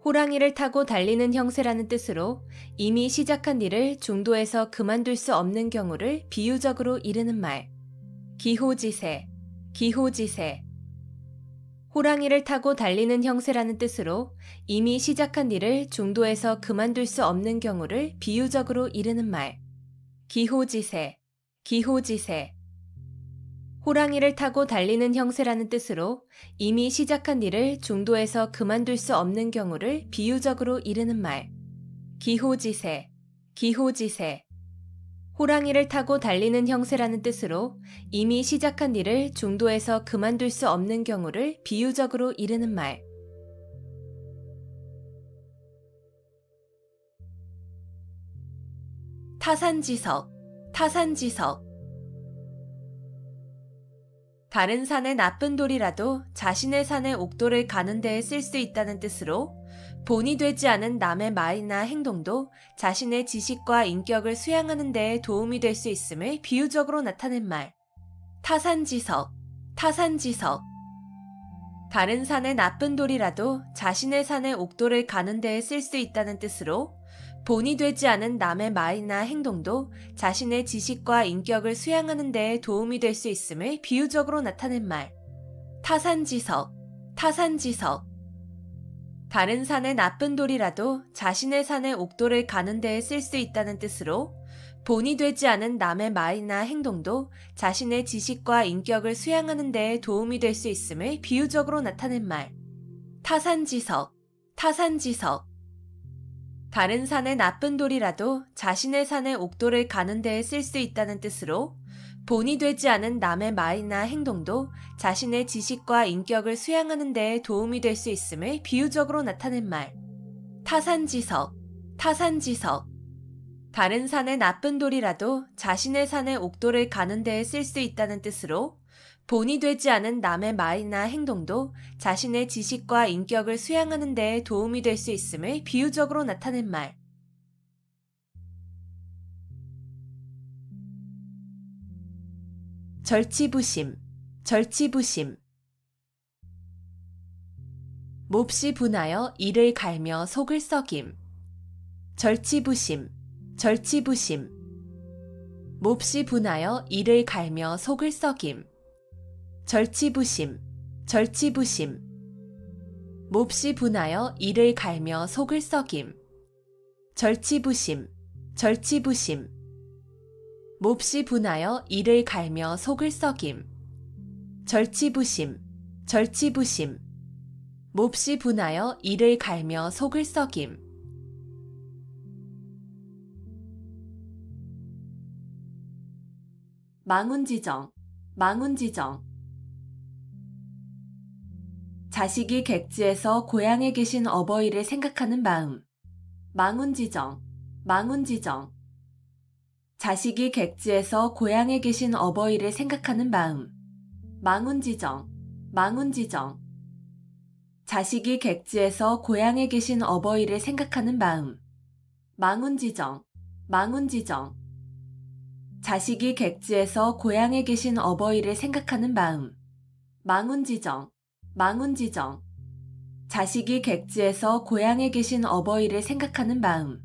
호랑이를 타고 달리는 형세라는 뜻으로 이미 시작한 일을 중도에서 그만둘 수 없는 경우를 비유적으로 이르는 말. 기호지세, 기호지세. 호랑이를 타고 달리는 형세라는 뜻으로 이미 시작한 일을 중도에서 그만둘 수 없는 경우를 비유적으로 이르는 말. 기호지세, 기호지세. 호랑이를 타고 달리는 형세라는 뜻으로 이미 시작한 일을 중도에서 그만둘 수 없는 경우를 비유적으로 이르는 말. 기호지세, 기호지세. 호랑이를 타고 달리는 형세라는 뜻으로 이미 시작한 일을 중도에서 그만둘 수 없는 경우를 비유적으로 이르는 말. 타산지석, 타산지석. 다른 산의 나쁜 돌이라도 자신의 산의 옥돌을 가는 데에 쓸 수 있다는 뜻으로 본이 되지 않은 남의 말이나 행동도 자신의 지식과 인격을 수양하는 데에 도움이 될 수 있음을 비유적으로 나타낸 말. 타산지석, 타산지석. 다른 산의 나쁜 돌이라도 자신의 산의 옥돌을 가는 데에 쓸 수 있다는 뜻으로 본이 되지 않은 남의 말이나 행동도 자신의 지식과 인격을 수양하는 데에 도움이 될 수 있음을 비유적으로 나타낸 말. 타산지석, 타산지석. 다른 산의 나쁜 돌이라도 자신의 산의 옥돌을 가는 데에 쓸 수 있다는 뜻으로 본이 되지 않은 남의 말이나 행동도 자신의 지식과 인격을 수양하는 데에 도움이 될 수 있음을 비유적으로 나타낸 말. 타산지석, 타산지석. 다른 산의 나쁜 돌이라도 자신의 산의 옥돌을 가는 데에 쓸 수 있다는 뜻으로 본이 되지 않은 남의 말이나 행동도 자신의 지식과 인격을 수양하는 데에 도움이 될 수 있음을 비유적으로 나타낸 말. 타산지석, 타산지석. 다른 산의 나쁜 돌이라도 자신의 산의 옥돌을 가는 데에 쓸 수 있다는 뜻으로 본이 되지 않은 남의 말이나 행동도 자신의 지식과 인격을 수양하는 데에 도움이 될 수 있음을 비유적으로 나타낸 말. 절치부심, 절치부심. 몹시 분하여 이를 갈며 속을 썩임. 절치부심, 절치부심. 몹시 분하여 이를 갈며 속을 썩임. 절치부심, 절치부심. 몹시 분하여 이를 갈며 속을 썩임. 절치부심, 절치부심. 몹시 분하여 이를 갈며 속을 썩임. 절치부심, 절치부심. 몹시 분하여 이를 갈며 속을 썩임. 망운지정, 망운지정. 자식이 객지에서 고향에 계신 어버이를 생각하는 마음. 망운지정, 망운지정. 자식이 객지에서 고향에 계신 어버이를 생각하는 마음. 망운지정, 망운지정. 자식이 객지에서 고향에 계신 어버이를 생각하는 마음. 망운지정, 망운지정. 자식이 객지에서 고향에 계신 어버이를 생각하는 마음. 망운지정, 망운지정. 자식이 객지에서 고향에 계신 어버이를 생각하는 마음.